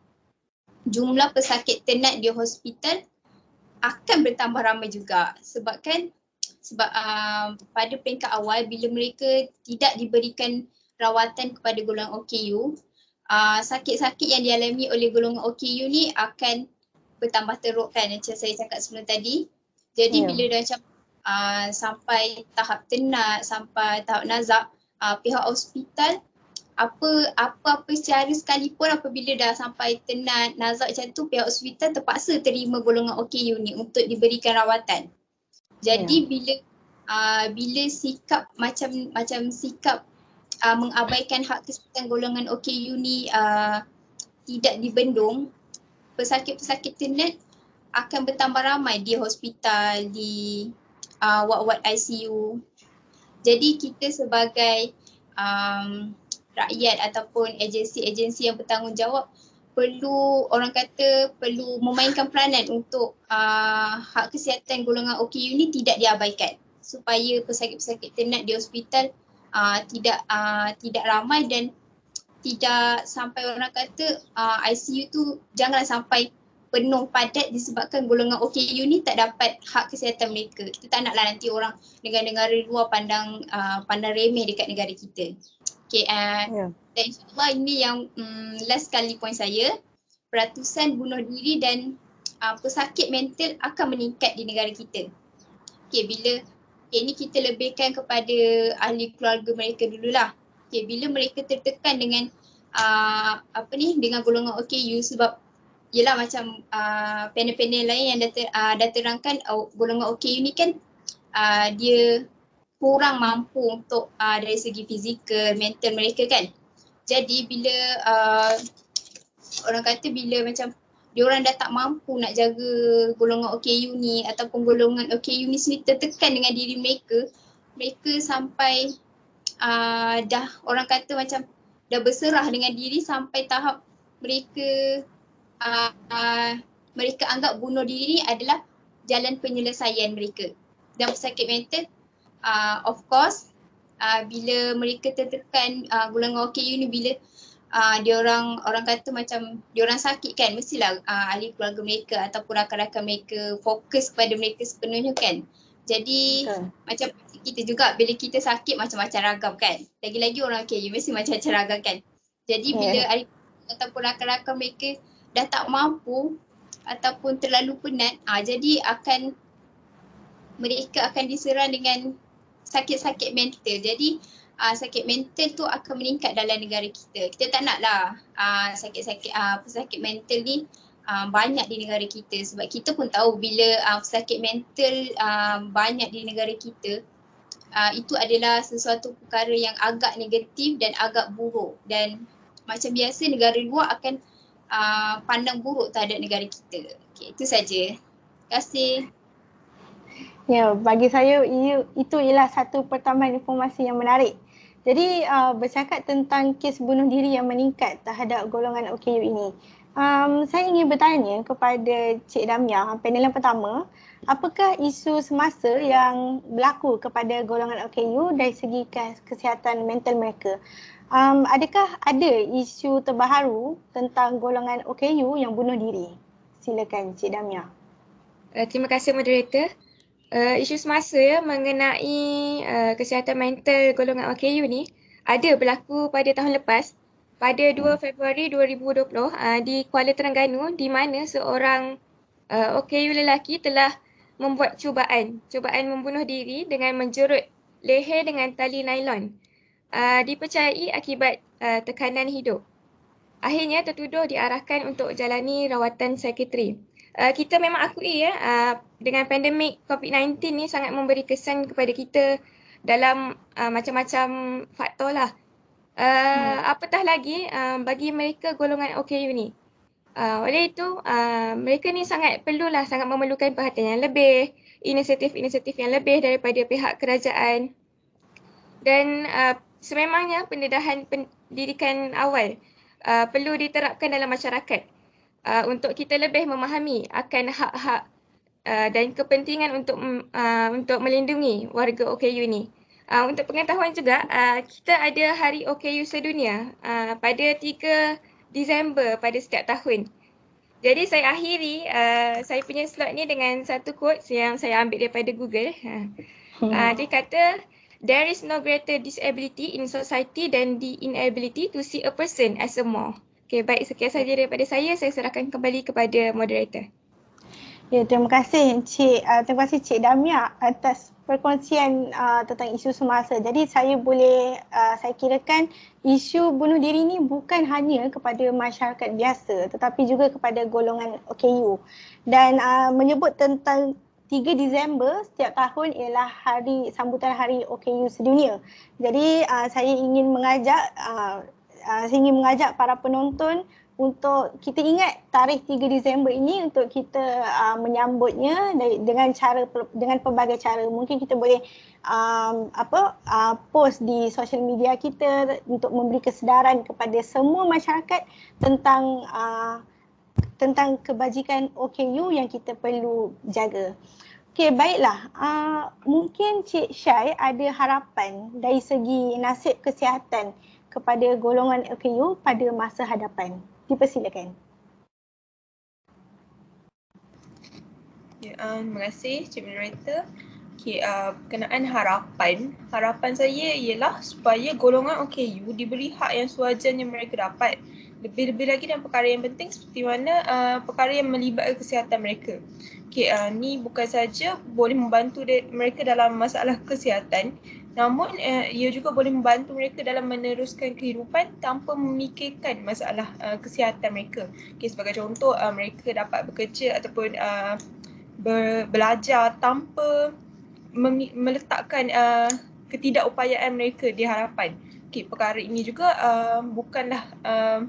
Speaker 9: jumlah pesakit tenat di hospital akan bertambah ramai juga sebab pada peringkat awal bila mereka tidak diberikan rawatan kepada golongan OKU, sakit-sakit yang dialami oleh golongan OKU ni akan bertambah teruk kan, macam saya cakap sebelum tadi. Jadi bila dah macam sampai tahap tenat, sampai tahap nazak, pihak hospital apa-apa secara sekalipun apabila dah sampai tenat, nazak macam tu, pihak hospital terpaksa terima golongan OKU ni untuk diberikan rawatan. Jadi bila sikap macam sikap mengabaikan hak kesihatan golongan OKU ni tidak dibendung, pesakit-pesakit tenat akan bertambah ramai di hospital, di ward-ward ICU. Jadi kita sebagai rakyat ataupun agensi-agensi yang bertanggungjawab perlu memainkan peranan untuk hak kesihatan golongan OKU ni tidak diabaikan supaya pesakit-pesakit tenat di hospital tidak ramai dan tidak sampai orang kata ICU tu janganlah sampai penuh padat disebabkan golongan OKU ni tak dapat hak kesihatan mereka. Kita tak naklah nanti orang negara-negara luar pandang remeh dekat negara kita. Okay, dan insyaAllah ini yang last kali point saya. Peratusan bunuh diri dan pesakit mental akan meningkat di negara kita. bila ni kita lebihkan kepada ahli keluarga mereka dululah. Bila mereka tertekan dengan dengan golongan OKU, sebab yelah macam panel-panel lain yang dah terangkan golongan OKU ni kan dia kurang mampu untuk dari segi fizikal, mental mereka kan. Jadi bila orang kata bila macam diorang dah tak mampu nak jaga golongan OKU ni ataupun golongan OKU ni sendiri tertekan dengan diri mereka, mereka sampai dah orang kata macam dah berserah dengan diri sampai tahap mereka mereka anggap bunuh diri adalah jalan penyelesaian mereka. Dan pesakit mental of course bila mereka tertekan golongan OKU ni, bila diorang orang kata macam diorang sakit kan, mestilah ahli keluarga mereka ataupun rakan-rakan mereka fokus kepada mereka sepenuhnya kan. Jadi macam kita juga bila kita sakit macam-macam ragam kan. Lagi-lagi orang OKU mesti macam-macam ragam kan. Jadi bila ahli ataupun rakan-rakan mereka dah tak mampu ataupun terlalu penat, jadi mereka akan diserang dengan sakit-sakit mental. Jadi sakit mental tu akan meningkat dalam negara kita. Kita tak naklah pesakit mental ni banyak di negara kita, sebab kita pun tahu bila pesakit mental banyak di negara kita, itu adalah sesuatu perkara yang agak negatif dan agak buruk, dan macam biasa negara luar akan pandang buruk terhadap negara kita. Itu saja. Terima kasih.
Speaker 6: Ya, bagi saya itu ialah satu pertambahan informasi yang menarik. Jadi bercakap tentang kes bunuh diri yang meningkat terhadap golongan OKU ini. Saya ingin bertanya kepada Cik Damia, panel yang pertama, apakah isu semasa yang berlaku kepada golongan OKU dari segi kesihatan mental mereka? Adakah ada isu terbaru tentang golongan OKU yang bunuh diri? Silakan Cik Damia.
Speaker 7: Terima kasih moderator. Isu semasa mengenai kesihatan mental golongan OKU ni ada berlaku pada tahun lepas, pada 2 Februari 2020 di Kuala Terengganu, di mana seorang OKU lelaki telah membuat cubaan membunuh diri dengan menjerut leher dengan tali nailon. Dipercayai akibat tekanan hidup. Akhirnya tertuduh diarahkan untuk jalani rawatan psikiatri. Kita memang akui dengan pandemik COVID-19 ni sangat memberi kesan kepada kita dalam macam-macam faktor lah. Apatah lagi bagi mereka golongan OKU ni. Oleh itu mereka ni sangat memerlukan perhatian yang lebih, inisiatif-inisiatif yang lebih daripada pihak kerajaan. Dan sememangnya pendedahan pendidikan awal perlu diterapkan dalam masyarakat. Untuk kita lebih memahami akan hak-hak dan kepentingan untuk melindungi warga OKU ni. Untuk pengetahuan juga, kita ada Hari OKU Sedunia pada 3 Disember pada setiap tahun. Jadi saya akhiri saya punya slide ni dengan satu quote yang saya ambil daripada Google. Dia kata, "There is no greater disability in society than the inability to see a person as a more." Okey, baik, sekian saja daripada saya serahkan kembali kepada moderator.
Speaker 6: Ya, terima kasih Cik Damia atas perkongsian tentang isu semasa. Jadi saya kirakan isu bunuh diri ni bukan hanya kepada masyarakat biasa tetapi juga kepada golongan OKU. Dan menyebut tentang 3 Disember setiap tahun ialah sambutan Hari OKU Sedunia. Jadi saya ingin mengajak para penonton untuk kita ingat tarikh 3 Disember ini untuk kita menyambutnya dengan pelbagai cara. Mungkin kita boleh post di social media kita untuk memberi kesedaran kepada semua masyarakat tentang kebajikan OKU yang kita perlu jaga. Okey, baiklah. Mungkin Cik Syai ada harapan dari segi nasib kesihatan kepada golongan OKU pada masa hadapan. Dipersilakan.
Speaker 8: Terima kasih Cik Moderator. Berkenaan harapan saya ialah supaya golongan OKU diberi hak yang sewajarnya mereka dapat. Lebih-lebih lagi dan perkara yang penting seperti mana perkara yang melibatkan kesihatan mereka. Okay, ni bukan saja boleh membantu mereka dalam masalah kesihatan, namun ia juga boleh membantu mereka dalam meneruskan kehidupan tanpa memikirkan masalah kesihatan mereka. Okay, sebagai contoh, mereka dapat bekerja ataupun belajar tanpa meletakkan ketidakupayaan mereka di hadapan. Okay, perkara ini juga bukanlah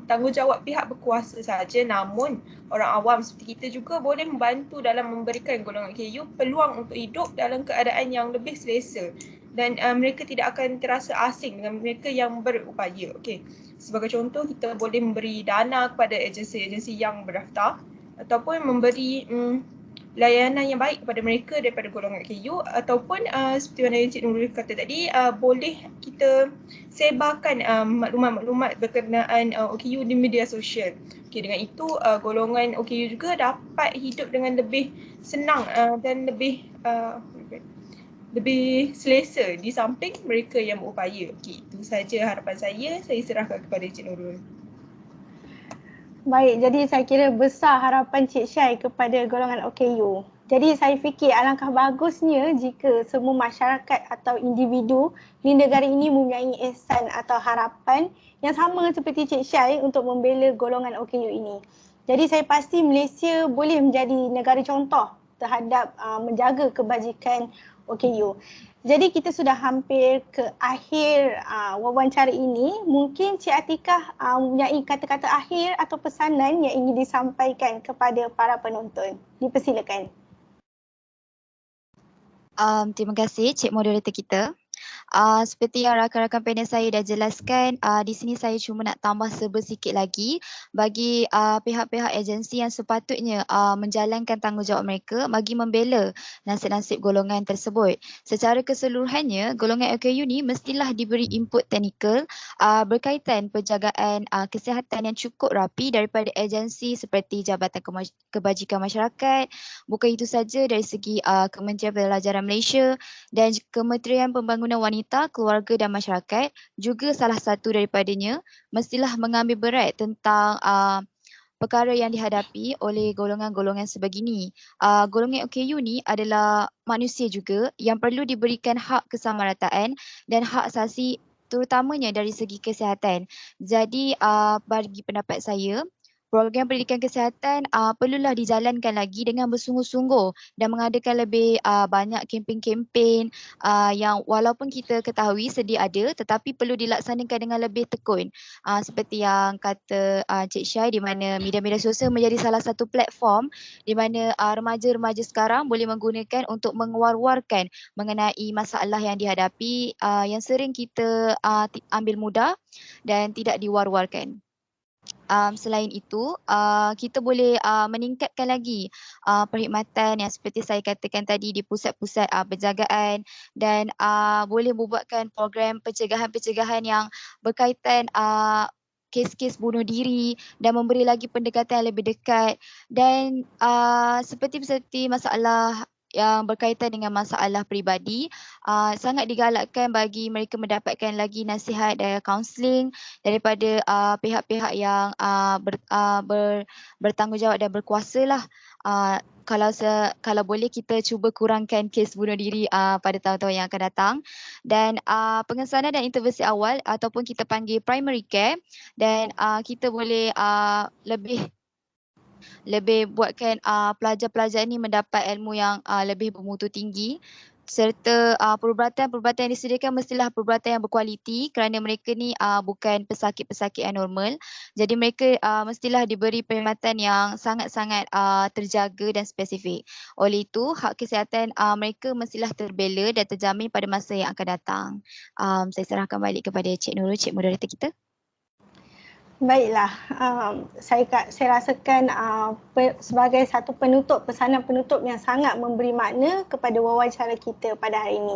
Speaker 8: tanggungjawab pihak berkuasa sahaja, namun orang awam seperti kita juga boleh membantu dalam memberikan golongan OKU peluang untuk hidup dalam keadaan yang lebih selesa dan mereka tidak akan terasa asing dengan mereka yang berupaya. Okay. Sebagai contoh, kita boleh memberi dana kepada agensi-agensi yang berdaftar ataupun memberi layanan yang baik kepada mereka daripada golongan OKU, ataupun seperti mana Encik Nurul kata tadi, boleh kita sebarkan maklumat-maklumat berkenaan OKU di media sosial. Okay, dengan itu golongan OKU juga dapat hidup dengan lebih senang dan lebih selesa di samping mereka yang berupaya. Okay, itu saja harapan saya serahkan kepada Encik Nurul.
Speaker 6: Baik, jadi saya kira besar harapan Cik Syai kepada golongan OKU. Jadi saya fikir alangkah bagusnya jika semua masyarakat atau individu di negara ini mempunyai ihsan atau harapan yang sama seperti Cik Syai untuk membela golongan OKU ini. Jadi saya pasti Malaysia boleh menjadi negara contoh terhadap menjaga kebajikan OKU. Jadi kita sudah hampir ke akhir wawancara ini. Mungkin Cik Atikah mempunyai kata-kata akhir atau pesanan yang ingin disampaikan kepada para penonton. Dipersilakan.
Speaker 10: Terima kasih Cik Moderator kita. Seperti yang rakan-rakan panel saya dah jelaskan, di sini saya cuma nak tambah sedikit lagi bagi pihak-pihak agensi yang sepatutnya menjalankan tanggungjawab mereka bagi membela nasib-nasib golongan tersebut. Secara keseluruhannya, golongan OKU ni mestilah diberi input teknikal berkaitan penjagaan kesihatan yang cukup rapi daripada agensi seperti Jabatan Kebajikan Masyarakat. Bukan itu saja, dari segi Kementerian Pelajaran Malaysia dan Kementerian Pembangunan Wanita, Keluarga dan Masyarakat juga salah satu daripadanya mestilah mengambil berat tentang perkara yang dihadapi oleh golongan-golongan sebegini. Golongan OKU ni adalah manusia juga yang perlu diberikan hak kesamarataan dan hak asasi terutamanya dari segi kesihatan. Jadi bagi pendapat saya, program pendidikan kesihatan perlulah dijalankan lagi dengan bersungguh-sungguh dan mengadakan lebih banyak kempen-kempen yang walaupun kita ketahui sedia ada tetapi perlu dilaksanakan dengan lebih tekun. Seperti yang kata Cik Syai, di mana media-media sosial menjadi salah satu platform di mana remaja-remaja sekarang boleh menggunakan untuk menguar-warkan mengenai masalah yang dihadapi yang sering kita ambil mudah dan tidak diwar-warkan. Selain itu, kita boleh meningkatkan lagi perkhidmatan yang seperti saya katakan tadi di pusat-pusat penjagaan dan boleh membuatkan program pencegahan-pencegahan yang berkaitan kes-kes bunuh diri dan memberi lagi pendekatan yang lebih dekat dan seperti masalah yang berkaitan dengan masalah peribadi, sangat digalakkan bagi mereka mendapatkan lagi nasihat dan kaunseling daripada pihak-pihak yang bertanggungjawab dan berkuasa lah. Kalau boleh kita cuba kurangkan kes bunuh diri pada tahun-tahun yang akan datang, dan pengesanan dan intervensi awal ataupun kita panggil primary care, dan kita boleh lebih buatkan pelajar-pelajar ini mendapat ilmu yang lebih bermutu tinggi, serta perubatan-perubatan yang disediakan mestilah perubatan yang berkualiti kerana mereka ni bukan pesakit-pesakit yang normal. Jadi mereka mestilah diberi perkhidmatan yang sangat-sangat terjaga dan spesifik. Oleh itu, hak kesihatan mereka mestilah terbela dan terjamin pada masa yang akan datang. Saya serahkan balik kepada Cik Nurul, Cik Moderator kita.
Speaker 6: Baiklah, saya rasakan sebagai satu pesanan penutup yang sangat memberi makna kepada wawancara kita pada hari ini.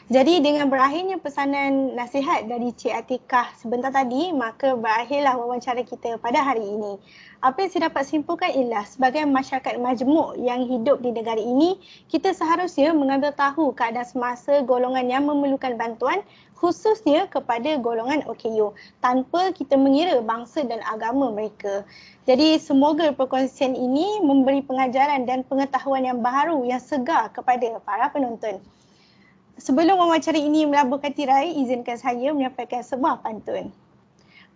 Speaker 6: Jadi dengan berakhirnya pesanan nasihat dari Cik Atikah sebentar tadi, maka berakhirlah wawancara kita pada hari ini. Apa yang saya dapat simpulkan ialah sebagai masyarakat majmuk yang hidup di negara ini, kita seharusnya mengambil tahu keadaan semasa golongan yang memerlukan bantuan, khususnya kepada golongan OKU, tanpa kita mengira bangsa dan agama mereka. Jadi semoga perkongsian ini memberi pengajaran dan pengetahuan yang baru yang segar kepada para penonton. Sebelum wawancara ini melabuhkan tirai, izinkan saya menyampaikan sebuah pantun.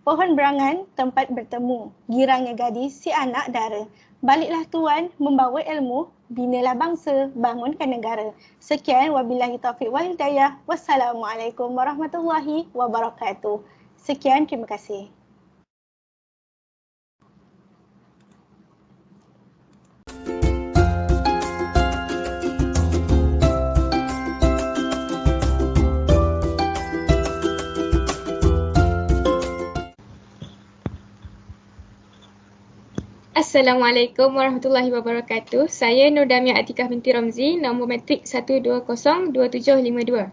Speaker 6: Pohon berangan, tempat bertemu, girangnya gadis, si anak dara. Baliklah tuan, membawa ilmu, binalah bangsa, bangunkan negara. Sekian, wabillahi taufiq wal hidayah. Wassalamualaikum warahmatullahi wabarakatuh. Sekian, terima kasih.
Speaker 7: Assalamualaikum warahmatullahi wabarakatuh. Saya Nur Damia Atikah binti Ramzi, nombor matrik 1202752.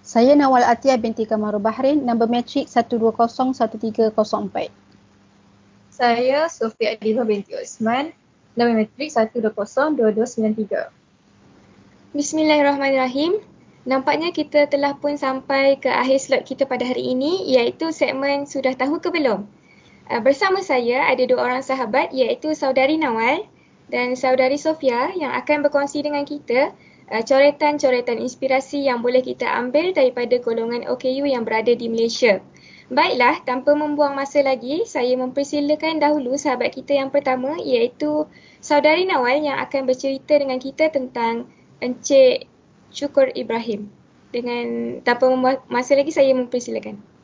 Speaker 1: Saya Nawal Atiyah binti Kamarul Bahrain, nombor matrik 1201304.
Speaker 2: Saya Sofia Adibah binti Osman, nombor matrik 1202293.
Speaker 7: Bismillahirrahmanirrahim. Nampaknya kita telah pun sampai ke akhir slot kita pada hari ini, iaitu segmen Sudah Tahu ke Belum? Bersama saya ada dua orang sahabat, iaitu Saudari Nawal dan Saudari Sofia yang akan berkongsi dengan kita coretan-coretan inspirasi yang boleh kita ambil daripada golongan OKU yang berada di Malaysia. Baiklah, tanpa membuang masa lagi, saya mempersilakan dahulu sahabat kita yang pertama, iaitu Saudari Nawal yang akan bercerita dengan kita tentang Encik Syukur Ibrahim. Dengan tanpa membuang masa lagi, saya mempersilakan.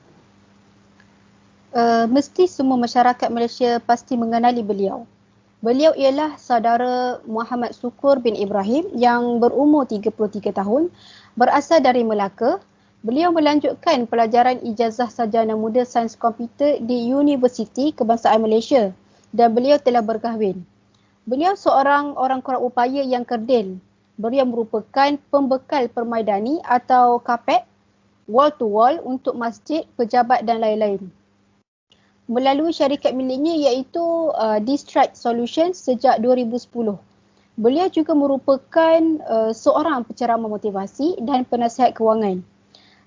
Speaker 1: Mesti semua masyarakat Malaysia pasti mengenali beliau. Beliau ialah saudara Muhammad Syukur bin Ibrahim yang berumur 33 tahun, berasal dari Melaka. Beliau melanjutkan pelajaran ijazah sarjana muda sains komputer di Universiti Kebangsaan Malaysia dan beliau telah berkahwin. Beliau seorang orang kurang upaya yang kerdil. Beliau merupakan pembekal permaidani atau kapet, wall to wall untuk masjid, pejabat dan lain-lain. Melalui syarikat miliknya iaitu Distrike Solutions sejak 2010. Beliau juga merupakan seorang penceramah motivasi dan penasihat kewangan.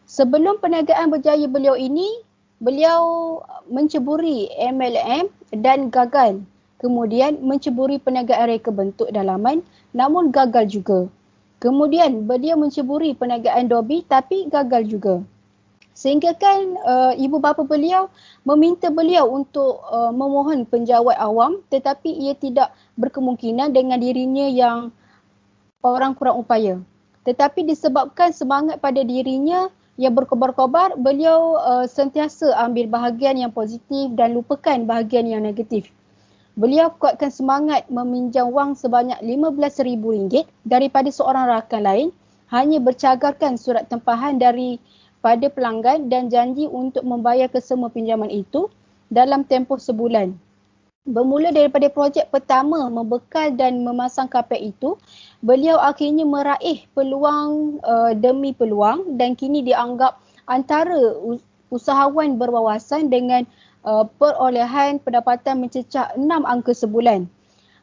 Speaker 1: Sebelum perniagaan berjaya beliau ini, beliau menceburi MLM dan gagal. Kemudian menceburi perniagaan reka bentuk dalaman namun gagal juga. Kemudian beliau menceburi perniagaan dobi tapi gagal juga. Sehingga kan ibu bapa beliau meminta beliau untuk memohon penjawat awam tetapi ia tidak berkemungkinan dengan dirinya yang orang kurang upaya. Tetapi disebabkan semangat pada dirinya yang berkobar-kobar, beliau sentiasa ambil bahagian yang positif dan lupakan bahagian yang negatif. Beliau kuatkan semangat meminjam wang sebanyak RM15,000 daripada seorang rakan lain, hanya bercagarkan surat tempahan pada pelanggan dan janji untuk membayar kesemua pinjaman itu dalam tempoh sebulan. Bermula daripada projek pertama membekal dan memasang kapet itu, beliau akhirnya meraih peluang demi peluang dan kini dianggap antara usahawan berwawasan dengan perolehan pendapatan mencecah 6 angka sebulan.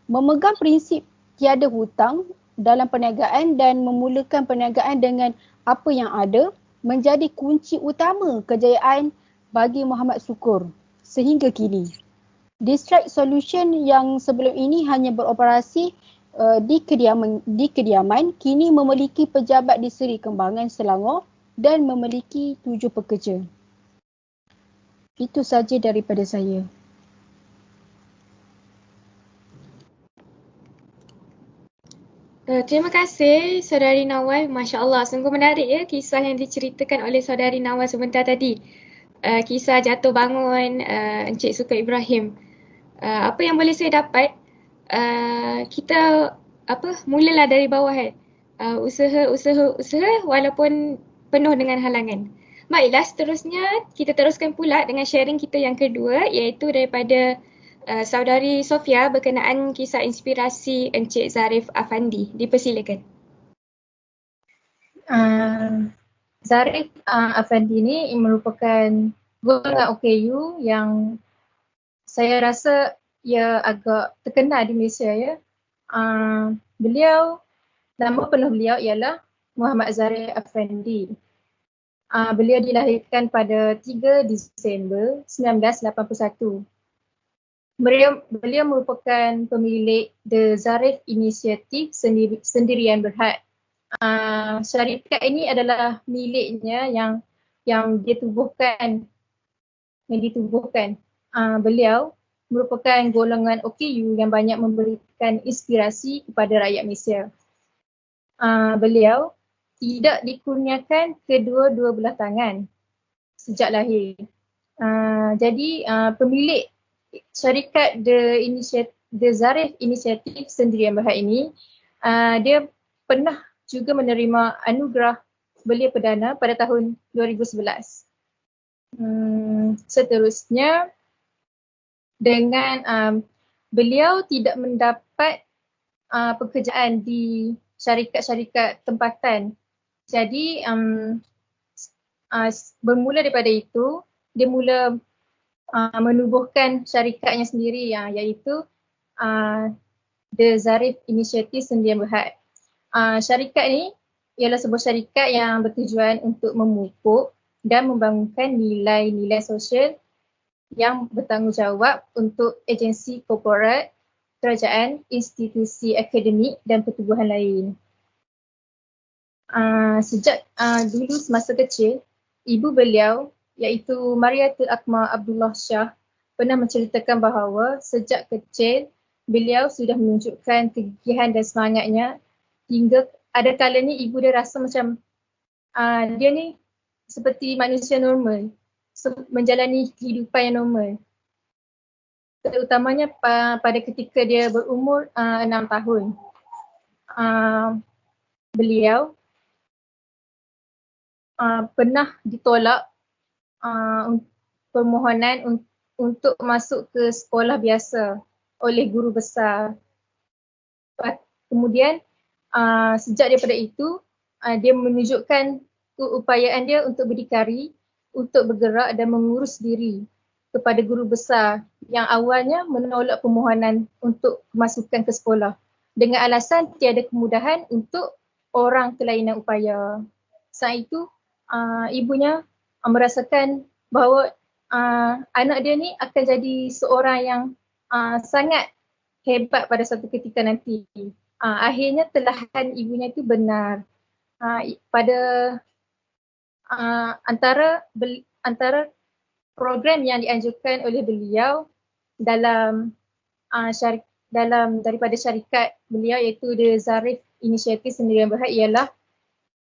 Speaker 1: Memegang prinsip tiada hutang dalam perniagaan dan memulakan perniagaan dengan apa yang ada menjadi kunci utama kejayaan bagi Muhammad Syukur sehingga kini. Distrike Solution yang sebelum ini hanya beroperasi di kediaman kini memiliki pejabat di Seri Kembangan, Selangor dan memiliki 7 pekerja. Itu saja daripada saya.
Speaker 7: Terima kasih Saudari Nawal. Masya Allah, sungguh menarik ya kisah yang diceritakan oleh Saudari Nawal sebentar tadi. Kisah jatuh bangun Encik Syukur Ibrahim. Apa yang boleh saya dapat, kita mulalah dari bawah kan. Usaha walaupun penuh dengan halangan. Baiklah, seterusnya kita teruskan pula dengan sharing kita yang kedua, iaitu daripada Saudari Sofia berkenaan kisah inspirasi Encik Zarif Afandi. Dipersilakan.
Speaker 2: Zarif Afandi ni merupakan golongan OKU yang saya rasa ia agak terkenal di Malaysia ya. Nama penuh beliau ialah Muhammad Zarif Afandi. Beliau dilahirkan pada 3 Disember 1981. Beliau merupakan pemilik The Zarif Initiative Sendirian Berhad. Syarikat ini adalah miliknya yang ditubuhkan. Beliau merupakan golongan OKU yang banyak memberikan inspirasi kepada rakyat Malaysia. Beliau tidak dikurniakan kedua-dua belah tangan sejak lahir. Jadi pemilik syarikat The Zarif Initiative Sendirian Berhad ini, dia pernah juga menerima anugerah belia perdana pada tahun 2011. Seterusnya, dengan beliau tidak mendapat pekerjaan di syarikat-syarikat tempatan. Jadi bermula daripada itu, dia mula menubuhkan syarikatnya sendiri iaitu The Zarif Initiative Sendirian Berhad. Syarikat ni ialah sebuah syarikat yang bertujuan untuk memupuk dan membangunkan nilai-nilai sosial yang bertanggungjawab untuk agensi korporat, kerajaan, institusi akademik dan pertubuhan lain. Sejak dulu semasa kecil, ibu beliau iaitu Mariatul Akmal Abdullah Shah pernah menceritakan bahawa sejak kecil beliau sudah menunjukkan kegigihan dan semangatnya hingga ada kalanya ibu dia rasa macam dia ni seperti manusia normal, menjalani kehidupan yang normal. Terutamanya pada ketika dia berumur 6 tahun. Beliau pernah ditolak permohonan untuk masuk ke sekolah biasa oleh guru besar. Kemudian sejak daripada itu dia menunjukkan keupayaan dia untuk berdikari, untuk bergerak dan mengurus diri kepada guru besar yang awalnya menolak permohonan untuk kemasukan ke sekolah dengan alasan tiada kemudahan untuk orang kelainan upaya. Saat itu ibunya merasakan bahawa anak dia ni akan jadi seorang yang sangat hebat pada satu ketika nanti. Akhirnya telahan ibunya itu benar. Pada antara program yang dianjurkan oleh beliau dalam daripada syarikat beliau iaitu The Zarif Initiative Sendirian Berhad ialah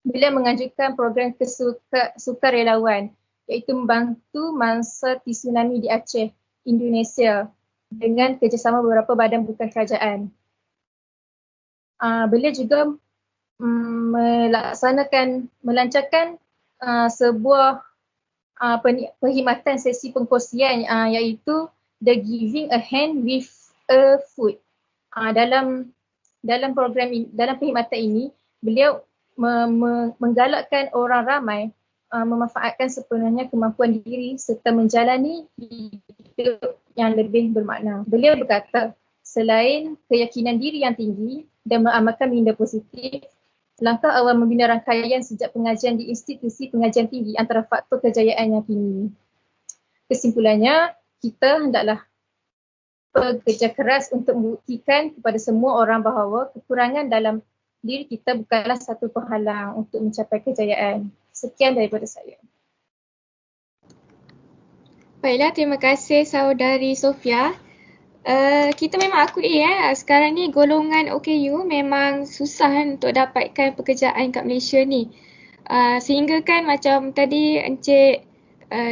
Speaker 2: beliau menganjurkan program kesukarelawan iaitu membantu mangsa tsunami di Aceh, Indonesia dengan kerjasama beberapa badan bukan kerajaan. Beliau juga melancarkan sebuah perkhidmatan sesi pengkongsian iaitu The Giving a Hand with a Foot. Dalam perkhidmatan ini beliau menggalakkan orang ramai memanfaatkan sepenuhnya kemampuan diri serta menjalani hidup yang lebih bermakna. Beliau berkata, selain keyakinan diri yang tinggi dan mengamalkan minda positif, langkah awal membina rangkaian sejak pengajian di institusi pengajian tinggi antara faktor kejayaan yang kini. Kesimpulannya, kita hendaklah bekerja keras untuk membuktikan kepada semua orang bahawa kekurangan dalam diri kita bukanlah satu penghalang untuk mencapai kejayaan. Sekian daripada saya.
Speaker 7: Baiklah, terima kasih saudari Sofia. Kita memang akui sekarang ni golongan OKU memang susah untuk dapatkan pekerjaan kat Malaysia ni. Sehingga kan macam tadi Encik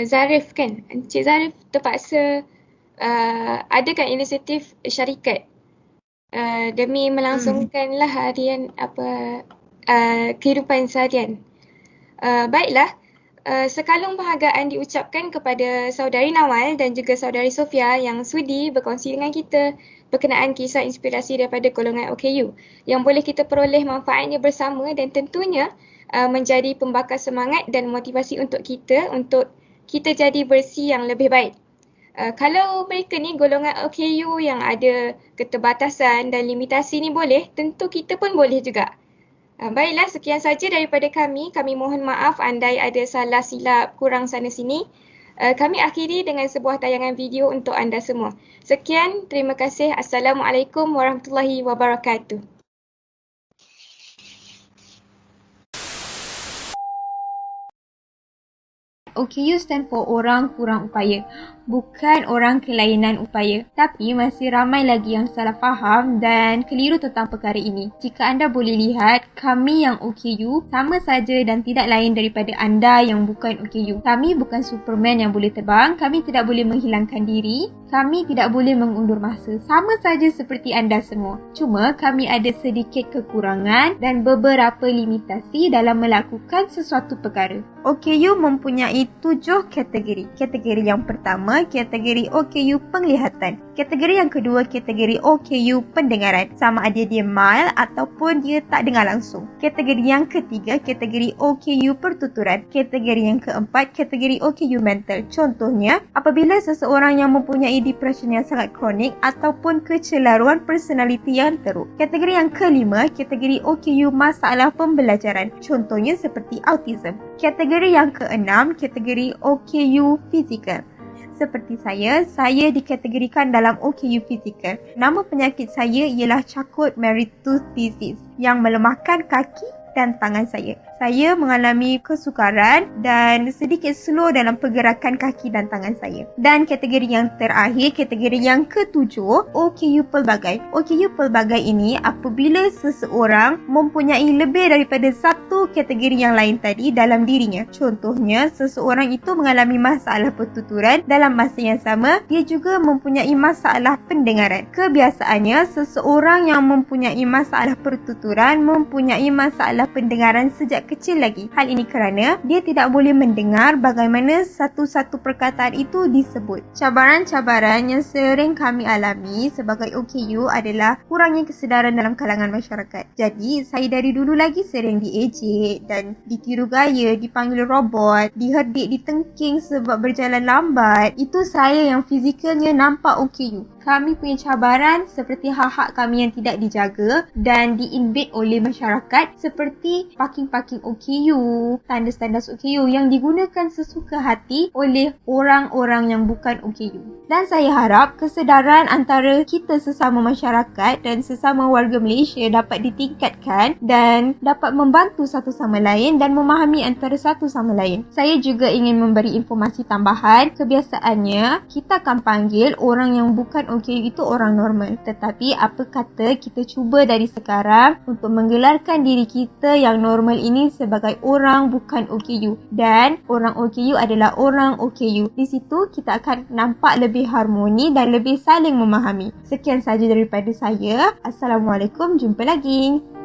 Speaker 7: Zarif kan, Encik Zarif terpaksa adakan inisiatif syarikat demi melangsungkanlah harian kehidupan seharian. Baiklah. Sekalung penghargaan diucapkan kepada saudari Nawal dan juga saudari Sofia yang sudi berkongsi dengan kita berkenaan kisah inspirasi daripada golongan OKU yang boleh kita peroleh manfaatnya bersama dan tentunya menjadi pembakar semangat dan motivasi untuk kita jadi versi yang lebih baik. Kalau mereka ni golongan OKU yang ada keterbatasan dan limitasi ni boleh, tentu kita pun boleh juga. Baiklah, sekian saja daripada kami. Kami mohon maaf andai ada salah silap kurang sana sini. Kami akhiri dengan sebuah tayangan video untuk anda semua. Sekian, terima kasih. Assalamualaikum warahmatullahi wabarakatuh.
Speaker 11: OKU stand for orang kurang upaya, bukan orang kelainan upaya. Tapi masih ramai lagi yang salah faham dan keliru tentang perkara ini. Jika anda boleh lihat, kami yang OKU sama saja dan tidak lain daripada anda yang bukan OKU. Kami bukan Superman yang boleh terbang, kami tidak boleh menghilangkan diri, kami tidak boleh mengundur masa. Sama saja seperti anda semua. Cuma kami ada sedikit kekurangan dan beberapa limitasi dalam melakukan sesuatu perkara. OKU mempunyai 7 kategori. Kategori yang pertama, kategori OKU penglihatan. Kategori yang kedua, kategori OKU pendengaran. Sama ada dia mild ataupun dia tak dengar langsung. Kategori yang ketiga, kategori OKU pertuturan. Kategori yang keempat, kategori OKU mental. Contohnya, apabila seseorang yang mempunyai depression yang sangat kronik ataupun kecelaruan personaliti yang teruk. Kategori yang kelima, kategori OKU masalah pembelajaran. Contohnya seperti autism. Kategori yang keenam, kategori OKU fizikal. Seperti saya dikategorikan dalam OKU fizikal. Nama penyakit saya ialah Charcot-Marie Tooth Disease yang melemahkan kaki dan tangan saya. Saya mengalami kesukaran dan sedikit slow dalam pergerakan kaki dan tangan saya. Dan kategori yang terakhir, kategori yang ketujuh, OKU pelbagai. OKU pelbagai ini apabila seseorang mempunyai lebih daripada satu kategori yang lain tadi dalam dirinya. Contohnya, seseorang itu mengalami masalah pertuturan, dalam masa yang sama, dia juga mempunyai masalah pendengaran. Kebiasaannya, seseorang yang mempunyai masalah pertuturan mempunyai masalah pendengaran sejak kecil lagi. Hal ini kerana dia tidak boleh mendengar bagaimana satu-satu perkataan itu disebut. Cabaran-cabaran yang sering kami alami sebagai OKU adalah kurangnya kesedaran dalam kalangan masyarakat. Jadi, saya dari dulu lagi sering diejek dan ditiru gaya, dipanggil robot, diherdik, ditengking sebab berjalan lambat. Itu saya yang fizikalnya nampak OKU. Kami punya cabaran seperti hak-hak kami yang tidak dijaga dan diinvade oleh masyarakat seperti parking-parking OKU, tandas-tandas OKU yang digunakan sesuka hati oleh orang-orang yang bukan OKU. Dan saya harap kesedaran antara kita sesama masyarakat dan sesama warga Malaysia dapat ditingkatkan dan dapat membantu satu sama lain dan memahami antara satu sama lain. Saya juga ingin memberi informasi tambahan. Kebiasaannya, kita akan panggil orang yang bukan OKU itu orang normal. Tetapi apa kata kita cuba dari sekarang untuk menggelarkan diri kita yang normal ini sebagai orang bukan OKU. Dan orang OKU adalah orang OKU. Di situ kita akan nampak lebih harmoni dan lebih saling memahami. Sekian saja daripada saya. Assalamualaikum. Jumpa lagi.